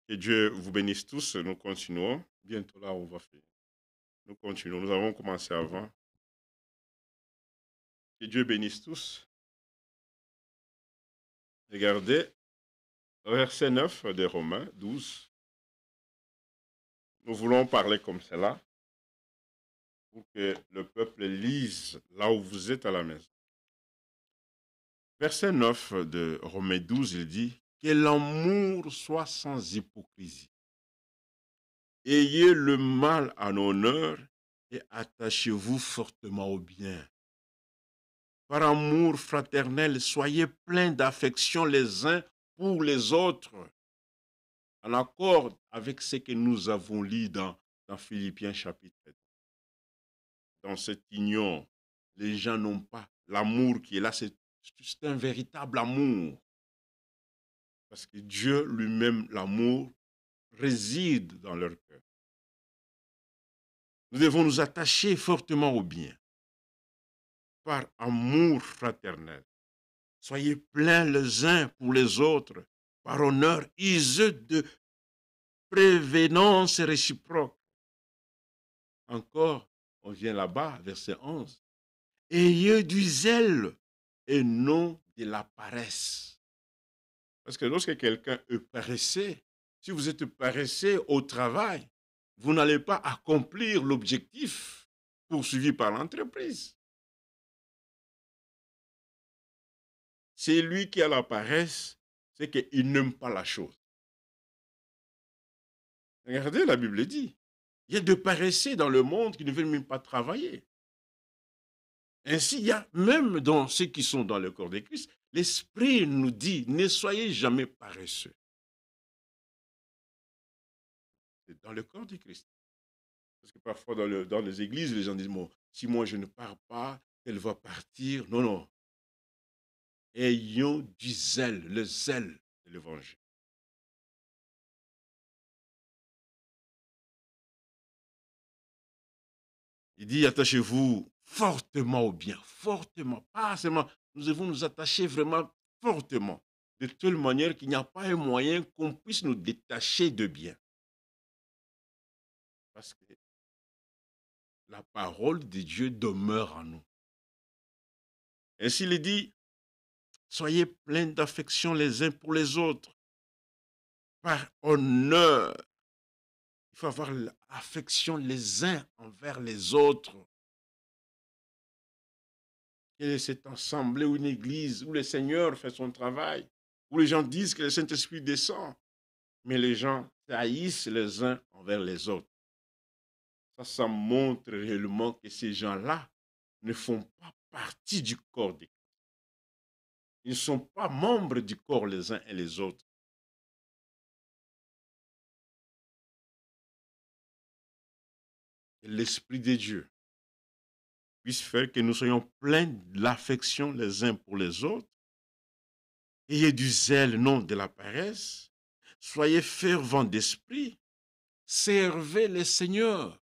Que Dieu vous bénisse tous. Nous continuons. Bientôt là, on va faire. Nous continuons. Nous avons commencé avant. Que Dieu bénisse tous. Regardez, verset 9 de Romains 12. Nous voulons parler comme cela pour que le peuple lise là où vous êtes à la maison. Verset 9 de Romains 12, il dit « Que l'amour soit sans hypocrisie. Ayez le mal en honneur et attachez-vous fortement au bien. Par amour fraternel, soyez pleins d'affection les uns pour les autres. » En accord avec ce que nous avons lu dans Philippiens chapitre 1. Dans cette union, les gens n'ont pas l'amour qui est là, c'est un véritable amour. Parce que Dieu lui-même, l'amour, réside dans leur cœur. Nous devons nous attacher fortement au bien, par amour fraternel. Soyez pleins les uns pour les autres, par honneur, useux de prévenance réciproque. Encore, on vient là-bas, verset 11. Ayez du zèle et non de la paresse. Parce que lorsque quelqu'un est paresseux, si vous êtes paresseux au travail, vous n'allez pas accomplir l'objectif poursuivi par l'entreprise. C'est lui qui a la paresse, c'est qu'il n'aime pas la chose. Regardez, la Bible dit, il y a de paresseux dans le monde qui ne veulent même pas travailler. Ainsi, il y a même dans ceux qui sont dans le corps de Christ, l'Esprit nous dit, ne soyez jamais paresseux. C'est dans le corps de Christ. Parce que parfois, dans les églises, les gens disent, bon, si moi je ne pars pas, elle va partir. Non, non. Ayons du zèle, le zèle de l'évangile. Il dit, attachez-vous fortement au bien, fortement, pas seulement. Nous devons nous attacher vraiment fortement, de telle manière qu'il n'y a pas un moyen qu'on puisse nous détacher de bien. Parce que la parole de Dieu demeure en nous. Ainsi, il dit, soyez pleins d'affection les uns pour les autres, par honneur. Il faut avoir l'affection les uns envers les autres. Quelle est cette assemblée ou une église où le Seigneur fait son travail, où les gens disent que le Saint-Esprit descend, mais les gens haïssent les uns envers les autres. Ça montre réellement que ces gens-là ne font pas partie du corps de Christ. Ils ne sont pas membres du corps les uns et les autres. L'Esprit de Dieu puisse faire que nous soyons pleins de l'affection les uns pour les autres. Ayez du zèle, non de la paresse. Soyez fervents d'esprit. Servez le Seigneur.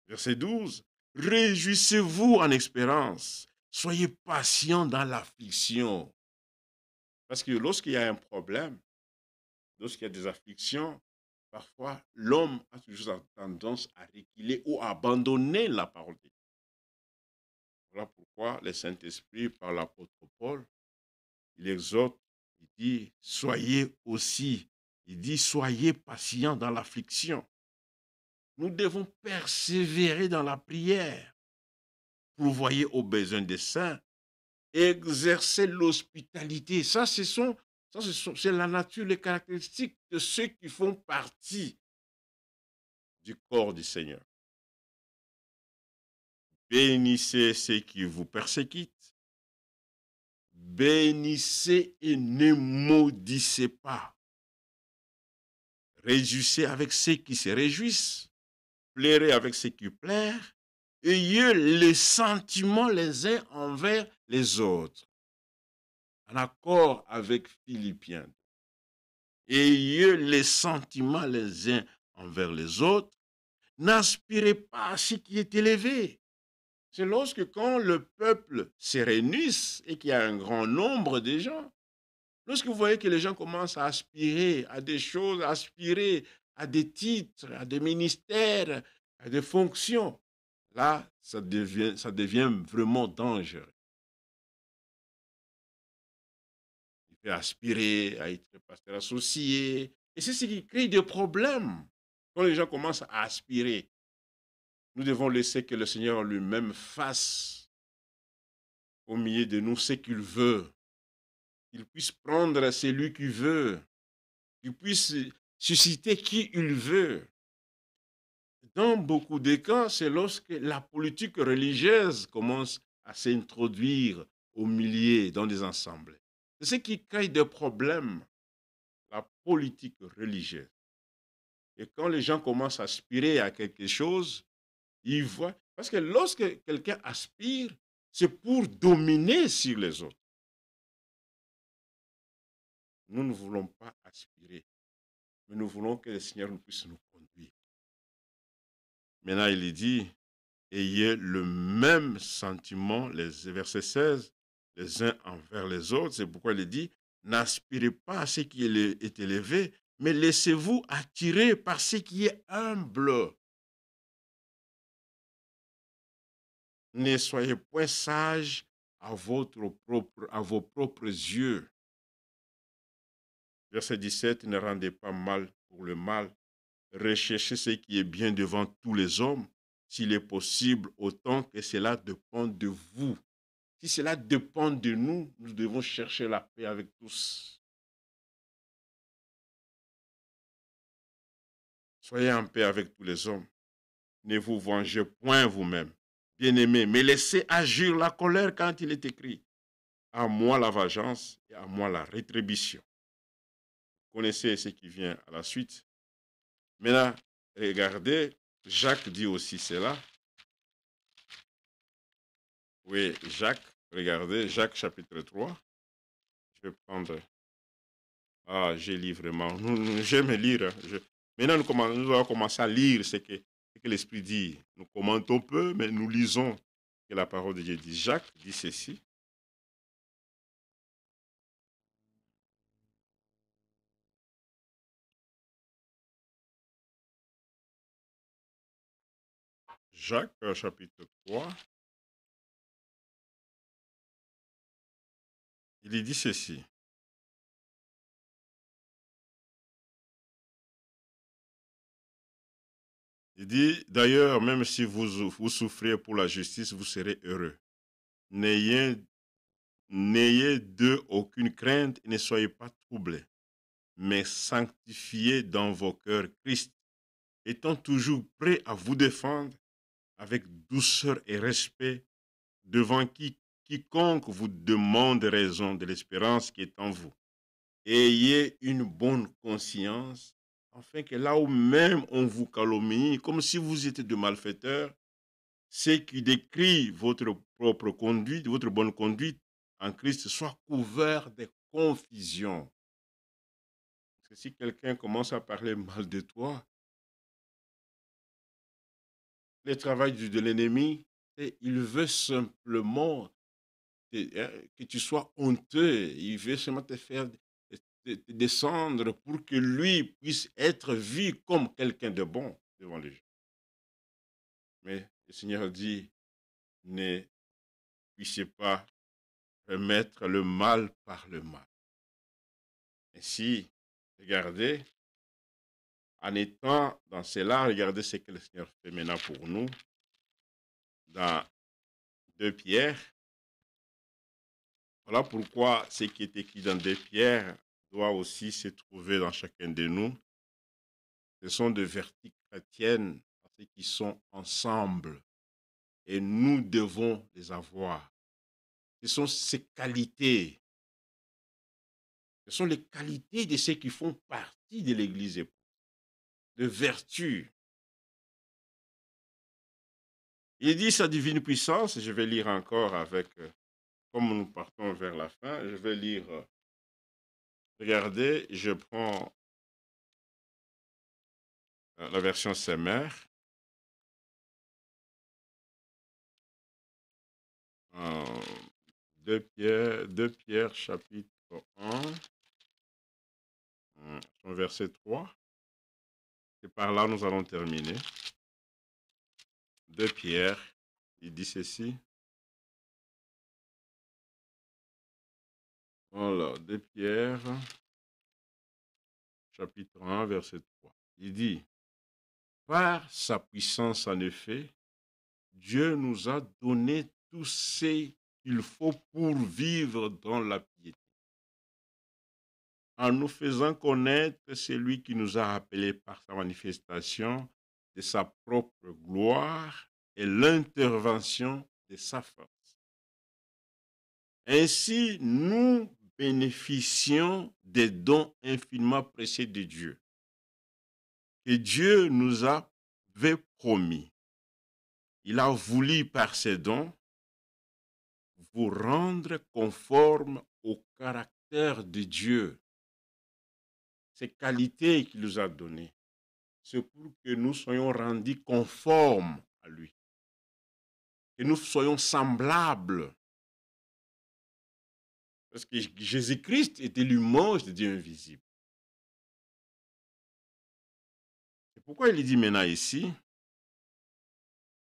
Verset 12. Réjouissez-vous en espérance. Soyez patients dans l'affliction. Parce que lorsqu'il y a un problème, lorsqu'il y a des afflictions, parfois l'homme a toujours tendance à reculer ou à abandonner la parole de Dieu. Voilà pourquoi le Saint-Esprit, par l'apôtre Paul, il exhorte, il dit, soyez aussi, il dit, soyez patients dans l'affliction. Nous devons persévérer dans la prière, pourvoyer aux besoins des saints, exercer l'hospitalité. C'est la nature, les caractéristiques de ceux qui font partie du corps du Seigneur. Bénissez ceux qui vous persécutent. Bénissez et ne maudissez pas. Réjouissez avec ceux qui se réjouissent. Plairez avec ceux qui plairent. Ayez les sentiments les uns envers les autres. En accord avec Philippiens. Ayez les sentiments les uns envers les autres. N'aspirez pas à ce qui est élevé. C'est lorsque quand le peuple se réunit et qu'il y a un grand nombre de gens, lorsque vous voyez que les gens commencent à aspirer à des choses, à aspirer à des titres, à des ministères, à des fonctions, là, ça devient vraiment dangereux. Il peut aspirer à être pasteur associé. Et c'est ce qui crée des problèmes. Quand les gens commencent à aspirer, nous devons laisser que le Seigneur lui-même fasse au milieu de nous ce qu'il veut. Qu'il puisse prendre celui qu'il veut. Qu'il puisse susciter qui il veut. Dans beaucoup de cas, c'est lorsque la politique religieuse commence à s'introduire au milieu dans des assemblées. C'est ce qui crée des problèmes, la politique religieuse. Et quand les gens commencent à aspirer à quelque chose, ils voient. Parce que lorsque quelqu'un aspire, c'est pour dominer sur les autres. Nous ne voulons pas aspirer, mais nous voulons que le Seigneur nous puisse nous conduire. Maintenant, il dit, ayez le même sentiment, les versets 16, les uns envers les autres. C'est pourquoi il dit, n'aspirez pas à ce qui est élevé, mais laissez-vous attirer par ce qui est humble. Ne soyez point sages à vos propres yeux. Verset 17, ne rendez pas mal pour le mal. Recherchez ce qui est bien devant tous les hommes, s'il est possible, autant que cela dépend de vous. Si cela dépend de nous, nous devons chercher la paix avec tous. Soyez en paix avec tous les hommes. Ne vous vengez point vous-même, bien-aimés, mais laissez agir la colère quand il est écrit. À moi la vengeance et à moi la rétribution. Vous connaissez ce qui vient à la suite. Maintenant, regardez, Jacques dit aussi cela. Oui, Jacques, regardez, Jacques chapitre 3. Je vais prendre... Ah, j'ai lu vraiment. J'aime lire. Maintenant, nous allons commencer à lire ce que l'Esprit dit. Nous commentons peu, mais nous lisons ce que la parole de Dieu dit. Jacques dit ceci. Jacques, chapitre 3. Il dit ceci. Il dit, d'ailleurs, même si vous souffrez pour la justice, vous serez heureux. N'ayez d'eux aucune crainte et ne soyez pas troublés, mais sanctifiez dans vos cœurs Christ, étant toujours prêt à vous défendre avec douceur et respect devant quiconque vous demande raison de l'espérance qui est en vous. Ayez une bonne conscience, afin que là où même on vous calomnie, comme si vous étiez de malfaiteurs, ceux qui décrivent votre propre conduite, votre bonne conduite en Christ, soient couverts de confusion. Parce que si quelqu'un commence à parler mal de toi, le travail de l'ennemi, il veut simplement que tu sois honteux. Il veut seulement te faire descendre pour que lui puisse être vu comme quelqu'un de bon devant les gens. Mais le Seigneur dit, ne puissiez pas remettre le mal par le mal. Ainsi, regardez, en étant dans cela, regardez ce que le Seigneur fait maintenant pour nous. Dans 2 Pierre, voilà pourquoi ce qui est écrit dans 2 Pierre doit aussi se trouver dans chacun de nous. Ce sont des vertus chrétiennes qui sont ensemble et nous devons les avoir. Ce sont ces qualités. Ce sont les qualités de ceux qui font partie de l'Église, de vertu. Il dit sa divine puissance, je vais lire encore avec, comme nous partons vers la fin, je vais lire, regardez, je prends la version Semmer. 2 Pierre chapitre 1, verset 3. Et par là, nous allons terminer. 2 Pierre, il dit ceci. Voilà, 2 Pierre, chapitre 1, verset 3. Il dit, par sa puissance, en effet, Dieu nous a donné tout ce qu'il faut pour vivre dans la piété, en nous faisant connaître celui qui nous a appelés par sa manifestation de sa propre gloire et l'intervention de sa force. Ainsi, nous bénéficions des dons infiniment précieux de Dieu, que Dieu nous avait promis. Il a voulu par ses dons vous rendre conforme au caractère de Dieu, ces qualités qu'il nous a données. C'est pour que nous soyons rendus conformes à lui, que nous soyons semblables. Parce que Jésus-Christ était l'image de Dieu invisible. C'est pourquoi il dit maintenant ici,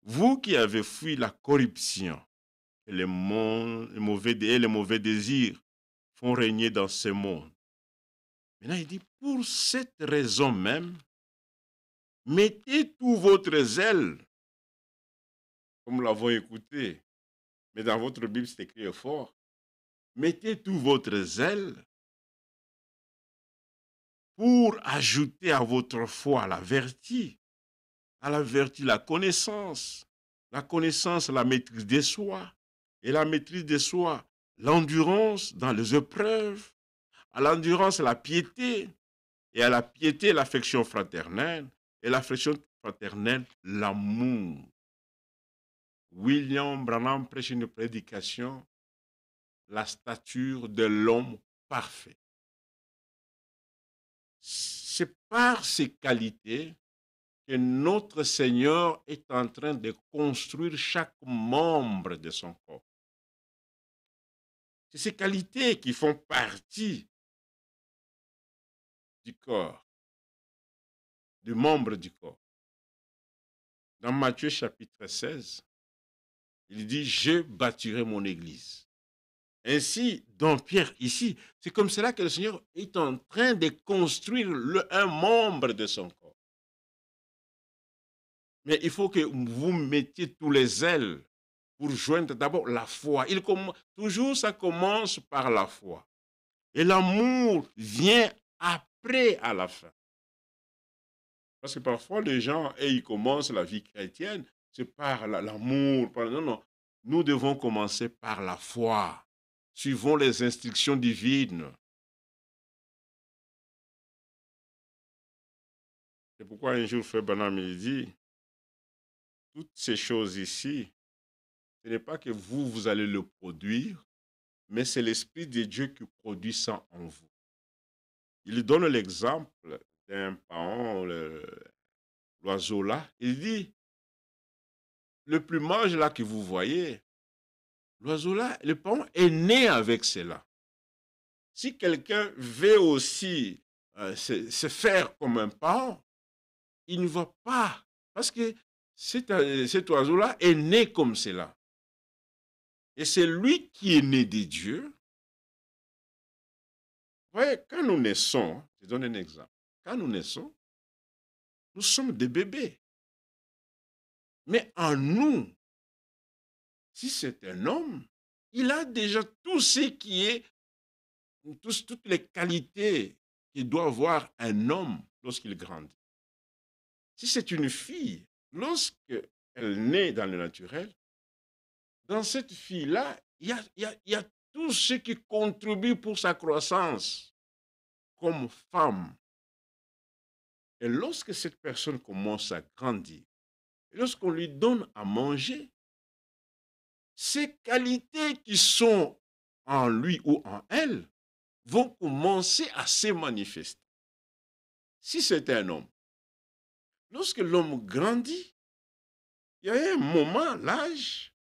vous qui avez fui la corruption et les mauvais désirs font régner dans ce monde. Maintenant, il dit, pour cette raison même, mettez tout votre zèle, comme nous l'avons écouté, mais dans votre Bible, c'est écrit fort, mettez tout votre zèle pour ajouter à votre foi la vertu, à la vertu la connaissance, la maîtrise de soi, et la maîtrise de soi, l'endurance dans les épreuves, à l'endurance la piété, et à la piété l'affection fraternelle, et l'affection fraternelle l'amour. William Branham prêche une prédication, la stature de l'homme parfait. C'est par ces qualités que notre Seigneur est en train de construire chaque membre de son corps. C'est ces qualités qui font partie du corps, du membre du corps. Dans Matthieu chapitre 16, il dit, je bâtirai mon église. Ainsi, dans Pierre, ici, c'est comme cela que le Seigneur est en train de construire un membre de son corps. Mais il faut que vous mettiez tous les ailes pour joindre d'abord la foi. Toujours, ça commence par la foi. Et l'amour vient après, à la fin. Parce que parfois, les gens, ils commencent la vie chrétienne, c'est par l'amour. Non, non. Nous devons commencer par la foi. Suivons les instructions divines. C'est pourquoi un jour, Frère Branham il dit, toutes ces choses ici, ce n'est pas que vous allez le produire, mais c'est l'Esprit de Dieu qui produit ça en vous. Il donne l'exemple d'un paon, l'oiseau là. Il dit, le plumage là que vous voyez, l'oiseau là, le paon est né avec cela. Si quelqu'un veut aussi se faire comme un paon, il ne va pas. Parce que cet oiseau-là est né comme cela. Et c'est lui qui est né de Dieu. Vous voyez, quand nous naissons, je donne un exemple. Quand nous naissons, nous sommes des bébés. Mais en nous, si c'est un homme, il a déjà tout ce qui est, toutes les qualités qu'il doit avoir un homme lorsqu'il grandit. Si c'est une fille, lorsqu'elle naît dans le naturel, dans cette fille-là, il y a tout ce qui contribue pour sa croissance comme femme. Et lorsque cette personne commence à grandir, et lorsqu'on lui donne à manger, ces qualités qui sont en lui ou en elle vont commencer à se manifester. Si c'est un homme, lorsque l'homme grandit, il y a un moment, l'âge,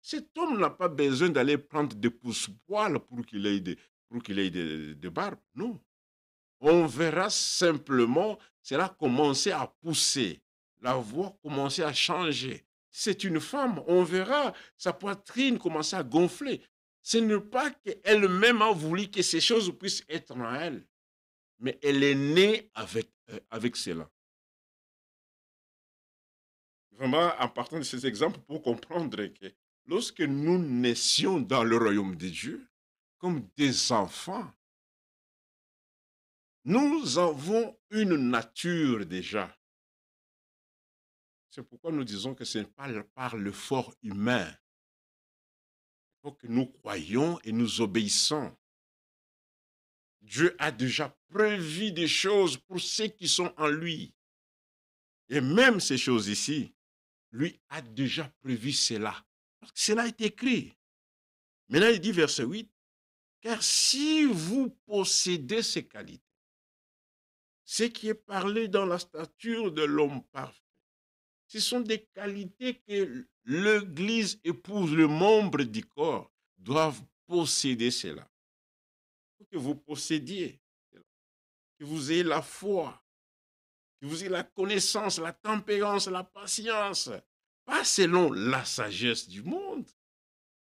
cet homme n'a pas besoin d'aller prendre des pousse-poils pour qu'il ait des barbes. Non. On verra simplement cela commencer à pousser, la voix commencer à changer. C'est une femme, on verra sa poitrine commencer à gonfler. Ce n'est pas qu'elle-même a voulu que ces choses puissent être en elle, mais elle est née avec cela. Vraiment, en partant de ces exemples, pour comprendre que lorsque nous naissions dans le royaume de Dieu, comme des enfants, nous avons une nature déjà. C'est pourquoi nous disons que ce n'est pas par le fort humain. Il faut que nous croyons et nous obéissons. Dieu a déjà prévu des choses pour ceux qui sont en lui. Et même ces choses ici, lui a déjà prévu cela. Parce que cela est écrit. Maintenant, il dit verset 8, car si vous possédez ces qualités, ce qui est parlé dans la stature de l'homme parfait, ce sont des qualités que l'Église épouse, le membre du corps, doivent posséder cela. Il faut que vous possédiez cela, que vous ayez la foi, que vous ayez la connaissance, la tempérance, la patience, pas selon la sagesse du monde,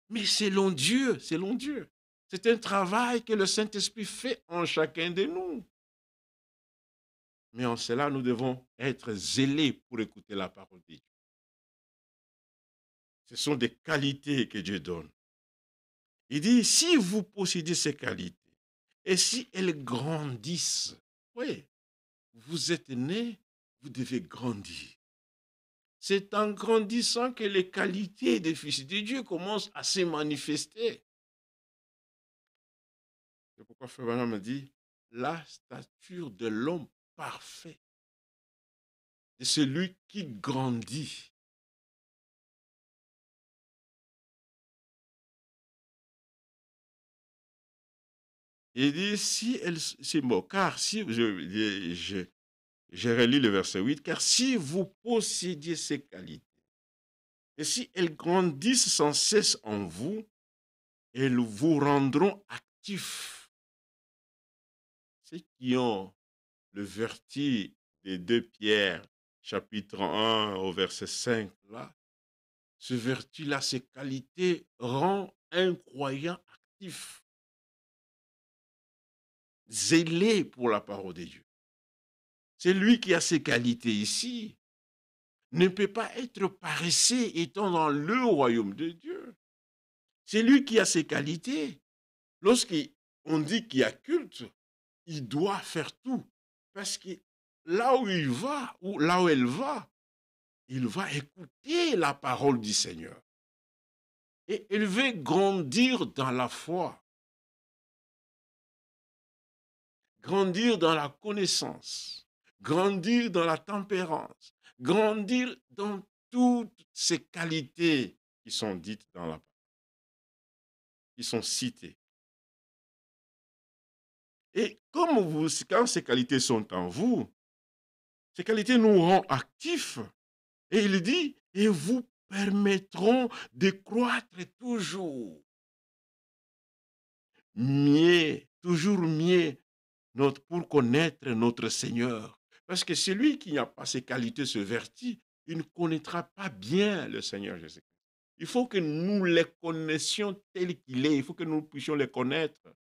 mais selon Dieu, selon Dieu. C'est un travail que le Saint-Esprit fait en chacun de nous. Mais en cela, nous devons être zélés pour écouter la parole de Dieu. Ce sont des qualités que Dieu donne. Il dit, si vous possédez ces qualités, et si elles grandissent, oui, vous êtes nés, vous devez grandir. C'est en grandissant que les qualités des fils de Dieu commencent à se manifester. C'est pourquoi Frère Branham me dit, la stature de l'homme parfait, de celui qui grandit. Il dit, si elle, c'est bon, car si, je relis le verset 8, car si vous possédiez ces qualités, et si elles grandissent sans cesse en vous, elles vous rendront actifs. Ceux qui ont le vertige des 2 Pierre, chapitre 1 au verset 5, là, ce vertu-là, ces qualités rend un croyant actif. actif, zélé pour la parole de Dieu. C'est lui qui a ces qualités ici. Ne peut pas être paresseux étant dans le royaume de Dieu. C'est lui qui a ces qualités. Lorsqu'on dit qu'il y a culte, il doit faire tout. Parce que là où il va, ou là où elle va, il va écouter la parole du Seigneur. Et il veut grandir dans la foi, grandir dans la connaissance, grandir dans la tempérance, grandir dans toutes ces qualités qui sont dites dans la parole, qui sont citées. Et quand ces qualités sont en vous, ces qualités nous rendent actifs. Et il dit, et vous permettront de croître toujours mieux, toujours mieux, pour connaître notre Seigneur. Parce que celui qui n'a pas ces qualités, ce vertu, il ne connaîtra pas bien le Seigneur Jésus-Christ. Il faut que nous les connaissions tel qu'il est. Il faut que nous puissions les connaître.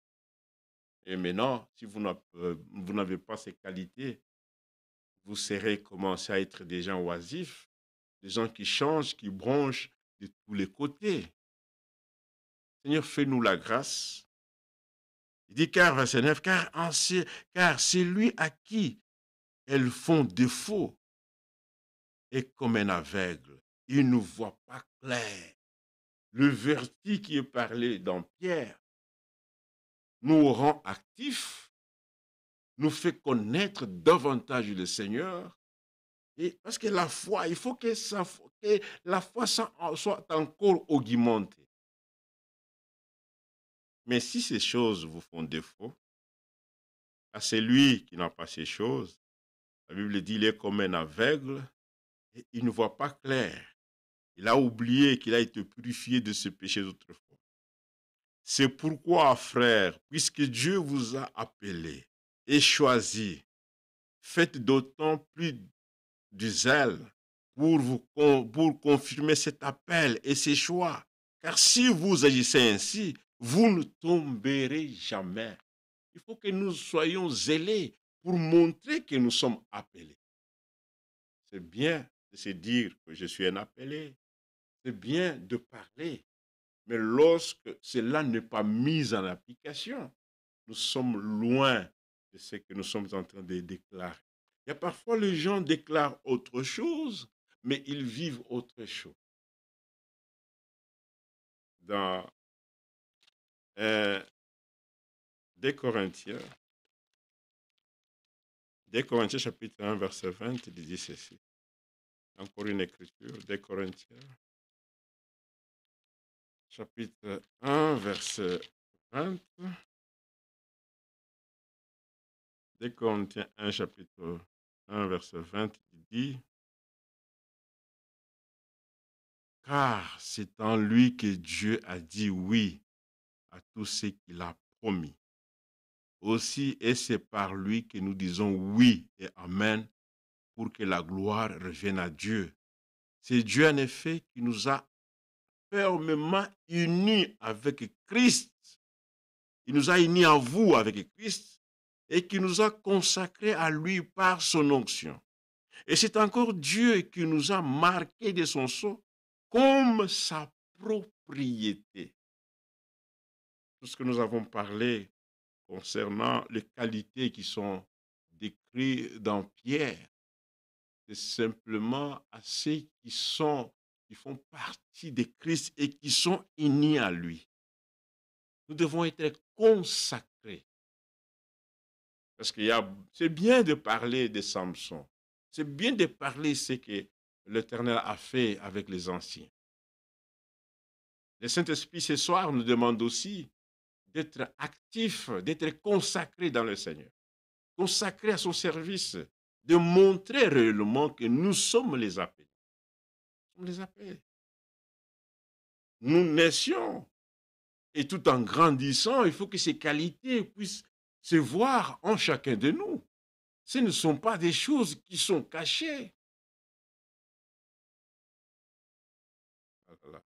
Et maintenant, si vous n'avez pas ces qualités, vous serez commencé à être des gens oisifs, des gens qui changent, qui bronchent de tous les côtés. Seigneur, fais-nous la grâce. Il dit, verset 9, car c'est lui à qui elles font défaut est comme un aveugle. Il ne voit pas clair. Le vertu qui est parlé dans Pierre nous rend actifs, nous fait connaître davantage le Seigneur. Et parce que la foi, il faut que la foi soit encore augmentée. Mais si ces choses vous font défaut, à celui qui n'a pas ces choses, la Bible dit, il est comme un aveugle et il ne voit pas clair. Il a oublié qu'il a été purifié de ce péché d'autrefois. C'est pourquoi, frères, puisque Dieu vous a appelé et choisi, faites d'autant plus du zèle pour confirmer cet appel et ces choix. Car si vous agissez ainsi, vous ne tomberez jamais. Il faut que nous soyons zélés pour montrer que nous sommes appelés. C'est bien de se dire que je suis un appelé. C'est bien de parler. Mais lorsque cela n'est pas mis en application, nous sommes loin de ce que nous sommes en train de déclarer. Il y a parfois les gens déclarent autre chose, mais ils vivent autre chose. Dans 2 Corinthiens chapitre 1, verset 20, il dit ceci. Encore une écriture, 2 Corinthiens chapitre 1, verset 20. 2 Corinthiens 1, chapitre 1, verset 20, il dit, car c'est en lui que Dieu a dit oui à tout ce qu'il a promis. Aussi, et c'est par lui que nous disons oui et amen pour que la gloire revienne à Dieu. C'est Dieu en effet qui nous a fermement unis avec Christ. Il nous a unis en vous avec Christ et qui nous a consacrés à lui par son onction. Et c'est encore Dieu qui nous a marqués de son sceau comme sa propriété. Tout ce que nous avons parlé concernant les qualités qui sont décrites dans Pierre, c'est simplement à ceux qui font partie de Christ et qui sont unis à lui. Nous devons être consacrés. Parce que c'est bien de parler de Samson. C'est bien de parler de ce que l'Éternel a fait avec les anciens. Le Saint-Esprit, ce soir, nous demande aussi d'être actifs, d'être consacrés dans le Seigneur, consacrés à son service, de montrer réellement que nous sommes les appelés. Nous sommes les appelés. Nous naissions. Et tout en grandissant, il faut que ces qualités puissent se voir en chacun de nous. Ce ne sont pas des choses qui sont cachées. Voilà.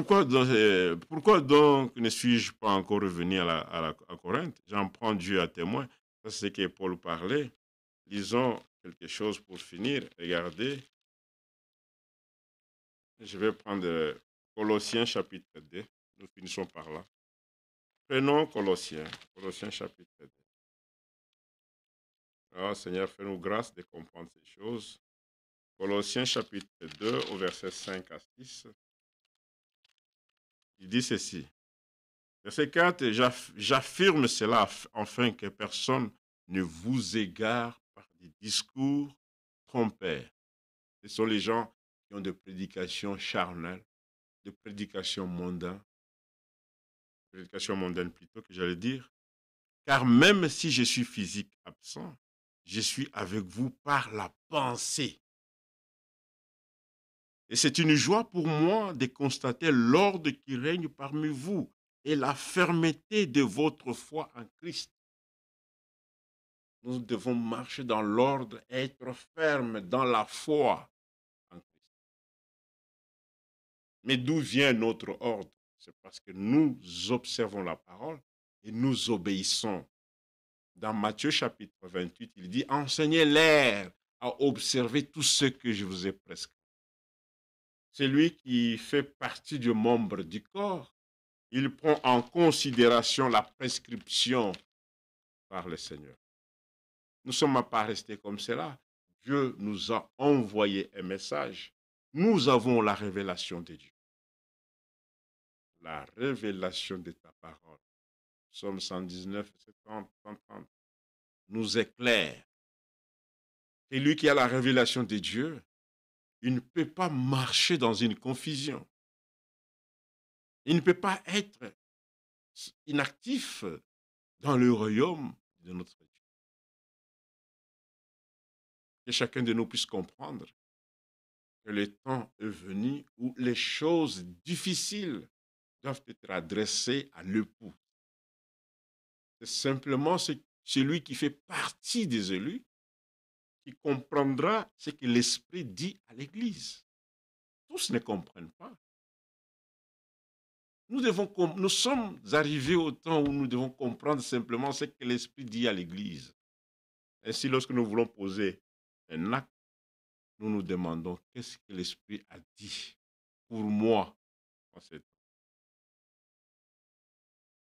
pourquoi donc ne suis-je pas encore revenu à Corinthe? J'en prends Dieu à témoin. Ça, c'est ce que Paul parlait. Lisons quelque chose pour finir. Regardez, je vais prendre Colossiens chapitre 2. Nous finissons par là. Prenons Colossiens chapitre 2. Ah, Seigneur, fais-nous grâce de comprendre ces choses. Colossiens chapitre 2, au verset 5 à 6. Il dit ceci. Verset 4, j'affirme cela afin que personne ne vous égare par des discours trompeurs. Ce sont les gens qui ont des prédications charnelles, des prédications mondaines plutôt que j'allais dire. Car même si je suis physique absent, je suis avec vous par la pensée. Et c'est une joie pour moi de constater l'ordre qui règne parmi vous et la fermeté de votre foi en Christ. Nous devons marcher dans l'ordre, être fermes dans la foi en Christ. Mais d'où vient notre ordre? C'est parce que nous observons la parole et nous obéissons. Dans Matthieu chapitre 28, il dit, enseignez-les à observer tout ce que je vous ai prescrit. Celui qui fait partie du membre du corps, il prend en considération la prescription par le Seigneur. Nous ne sommes pas restés comme cela. Dieu nous a envoyé un message. Nous avons la révélation de Dieu. La révélation de ta parole. Psaume 119, 70, 130 nous éclaire. Et lui qui a la révélation de Dieu, il ne peut pas marcher dans une confusion. Il ne peut pas être inactif dans le royaume de notre Dieu. Que chacun de nous puisse comprendre que le temps est venu où les choses difficiles doivent être adressées à l'époux. C'est simplement celui qui fait partie des élus qui comprendra ce que l'Esprit dit à l'Église. Tous ne comprennent pas. Nous sommes arrivés au temps où nous devons comprendre simplement ce que l'Esprit dit à l'Église. Ainsi, lorsque nous voulons poser un acte, nous nous demandons qu'est-ce que l'Esprit a dit pour moi en cette temps.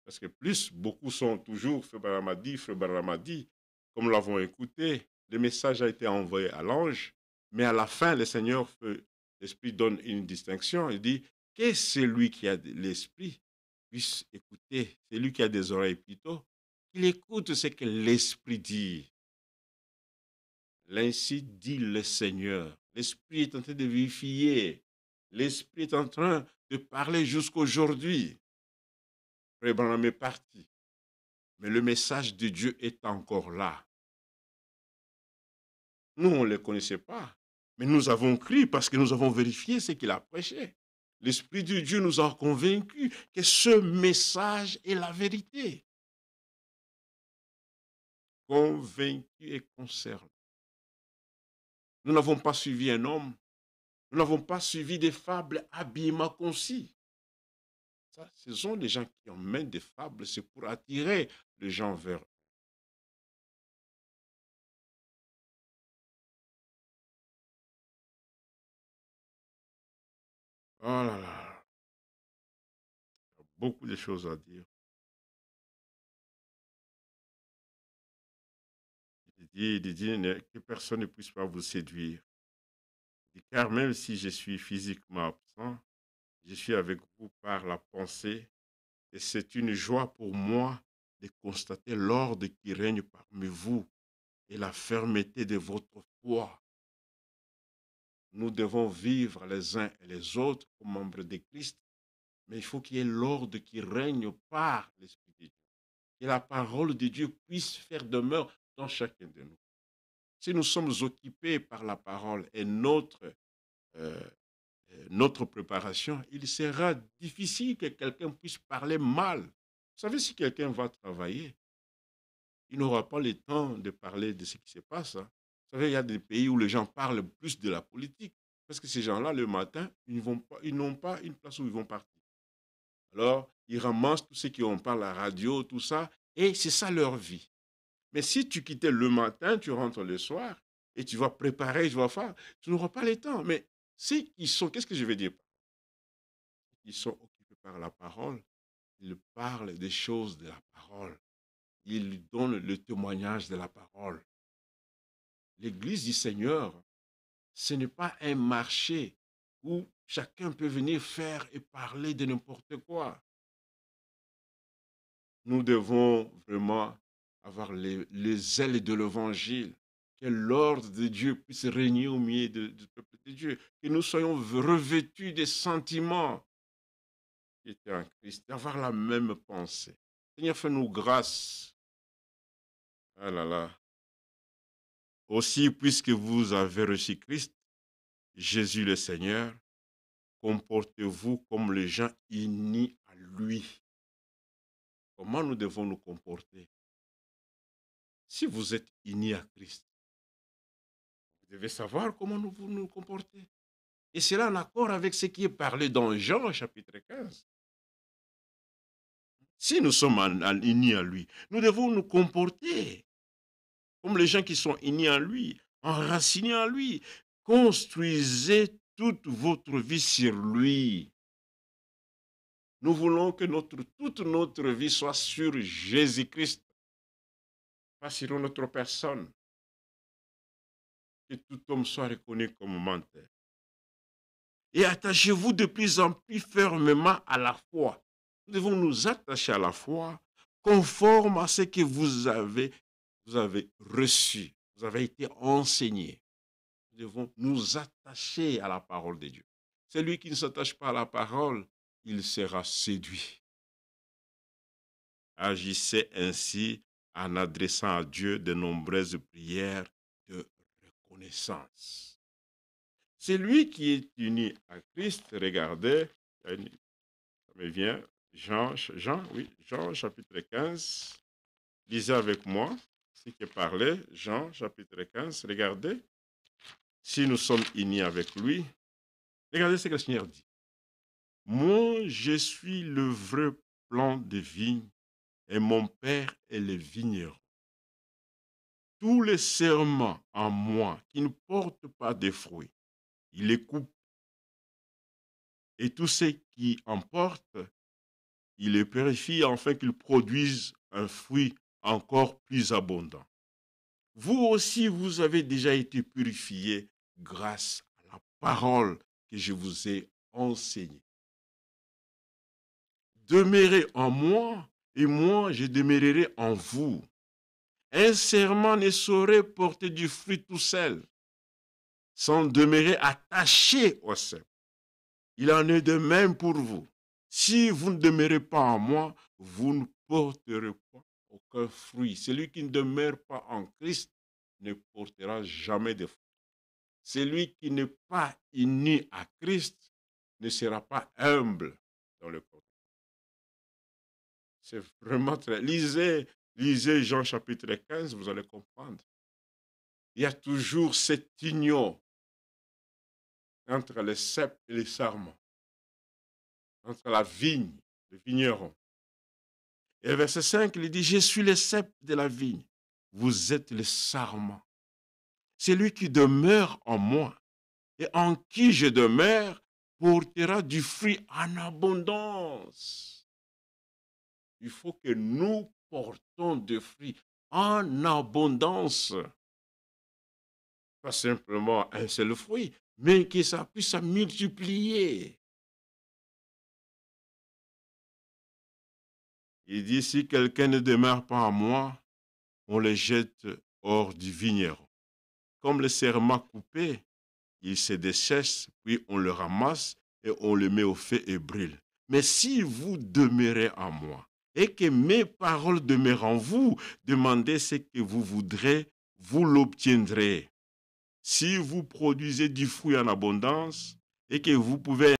Parce que beaucoup sont toujours Frère Baramadi, comme nous l'avons écouté, le message a été envoyé à l'ange, mais à la fin, le Seigneur, l'Esprit donne une distinction. Il dit que celui qui a l'Esprit puisse écouter, celui qui a des oreilles plutôt, qu'il écoute ce que l'Esprit dit. L'ainsi dit le Seigneur. L'Esprit est en train de vérifier. L'Esprit est en train de parler jusqu'aujourd'hui. Frère Branham est parti. Mais le message de Dieu est encore là. Nous, on ne le connaissait pas. Mais nous avons cru parce que nous avons vérifié ce qu'il a prêché. L'Esprit de Dieu nous a convaincus que ce message est la vérité. Convaincus et concernés. Nous n'avons pas suivi un homme. Nous n'avons pas suivi des fables habilement concis. Ça, ce sont des gens qui emmènent des fables, c'est pour attirer les gens vers eux. Oh là là, il y a beaucoup de choses à dire. Il dit que personne ne puisse pas vous séduire. Car même si je suis physiquement absent, je suis avec vous par la pensée et c'est une joie pour moi de constater l'ordre qui règne parmi vous et la fermeté de votre foi. Nous devons vivre les uns et les autres comme membres de Christ, mais il faut qu'il y ait l'ordre qui règne par l'Esprit de Dieu. Que la parole de Dieu puisse faire demeure dans chacun de nous. Si nous sommes occupés par la parole et notre préparation, il sera difficile que quelqu'un puisse parler mal. Vous savez, si quelqu'un va travailler, il n'aura pas le temps de parler de ce qui se passe. Hein. Vous savez, il y a des pays où les gens parlent plus de la politique, parce que ces gens-là, le matin, ils n'ont pas une place où ils vont partir. Alors, ils ramassent tous ceux qui ont parlé à la radio, tout ça, et c'est ça leur vie. Mais si tu quittais le matin, tu rentres le soir, et tu vas préparer, tu vas faire, tu n'auras pas le temps. Mais ceux qui sont, qu'est-ce que je veux dire? Ils sont occupés par la parole, ils parlent des choses de la parole, ils donnent le témoignage de la parole. L'Église du Seigneur, ce n'est pas un marché où chacun peut venir faire et parler de n'importe quoi. Nous devons vraiment avoir les ailes de l'Évangile, que l'ordre de Dieu puisse régner au milieu du peuple de Dieu, que nous soyons revêtus des sentiments qui étaient en Christ, d'avoir la même pensée. Seigneur, fais-nous grâce. Ah là là. Aussi, puisque vous avez reçu Christ, Jésus le Seigneur, comportez-vous comme les gens unis à lui. Comment nous devons nous comporter? Si vous êtes unis à Christ, vous devez savoir comment nous nous comporter. Et c'est là en accord avec ce qui est parlé dans Jean chapitre 15. Si nous sommes unis à lui, nous devons nous comporter comme les gens qui sont unis à lui, enracinés en lui. Construisez toute votre vie sur lui. Nous voulons que toute notre vie soit sur Jésus-Christ, pas sur notre personne. Que tout homme soit reconnu comme menteur. Et attachez-vous de plus en plus fermement à la foi. Nous devons nous attacher à la foi conforme à ce que vous avez reçu, vous avez été enseigné. Nous devons nous attacher à la parole de Dieu. Celui qui ne s'attache pas à la parole, il sera séduit. Agissez ainsi en adressant à Dieu de nombreuses prières de reconnaissance. C'est lui qui est uni à Christ. Regardez, ça me vient, Jean chapitre 15. Lisez avec moi ce qui est parlé, Jean chapitre 15. Regardez, si nous sommes unis avec lui, regardez ce que le Seigneur dit. Moi, je suis le vrai plant de vigne et mon Père est le vigneron. Tous les serments en moi qui ne portent pas de fruits, il les coupe. Et tous ceux qui en portent, il les purifie afin qu'ils produisent un fruit encore plus abondant. Vous aussi, vous avez déjà été purifiés grâce à la parole que je vous ai enseignée. Demeurez en moi et moi je demeurerai en vous. Un serment ne saurait porter du fruit tout seul, sans demeurer attaché au cep. Il en est de même pour vous. Si vous ne demeurez pas en moi, vous ne porterez pas aucun fruit. Celui qui ne demeure pas en Christ ne portera jamais de fruit. Celui qui n'est pas uni à Christ ne sera pas humble dans le corps. C'est vraiment très... Lisez Jean chapitre 15, vous allez comprendre. Il y a toujours cette union entre les cep et les sarments, entre la vigne, le vigneron. Et verset 5, il dit, je suis le cep de la vigne, vous êtes le sarment. C'est lui qui demeure en moi et en qui je demeure portera du fruit en abondance. Il faut que nous portons des fruits en abondance. Pas simplement un seul fruit, mais que ça puisse se multiplier. Il dit, si quelqu'un ne demeure pas en moi, on le jette hors du vigneron. Comme le serment coupé, il se dessèche, puis on le ramasse et on le met au feu et brûle. Mais si vous demeurez en moi et que mes paroles demeurent en vous, demandez ce que vous voudrez, vous l'obtiendrez. Si vous produisez du fruit en abondance et que vous pouvez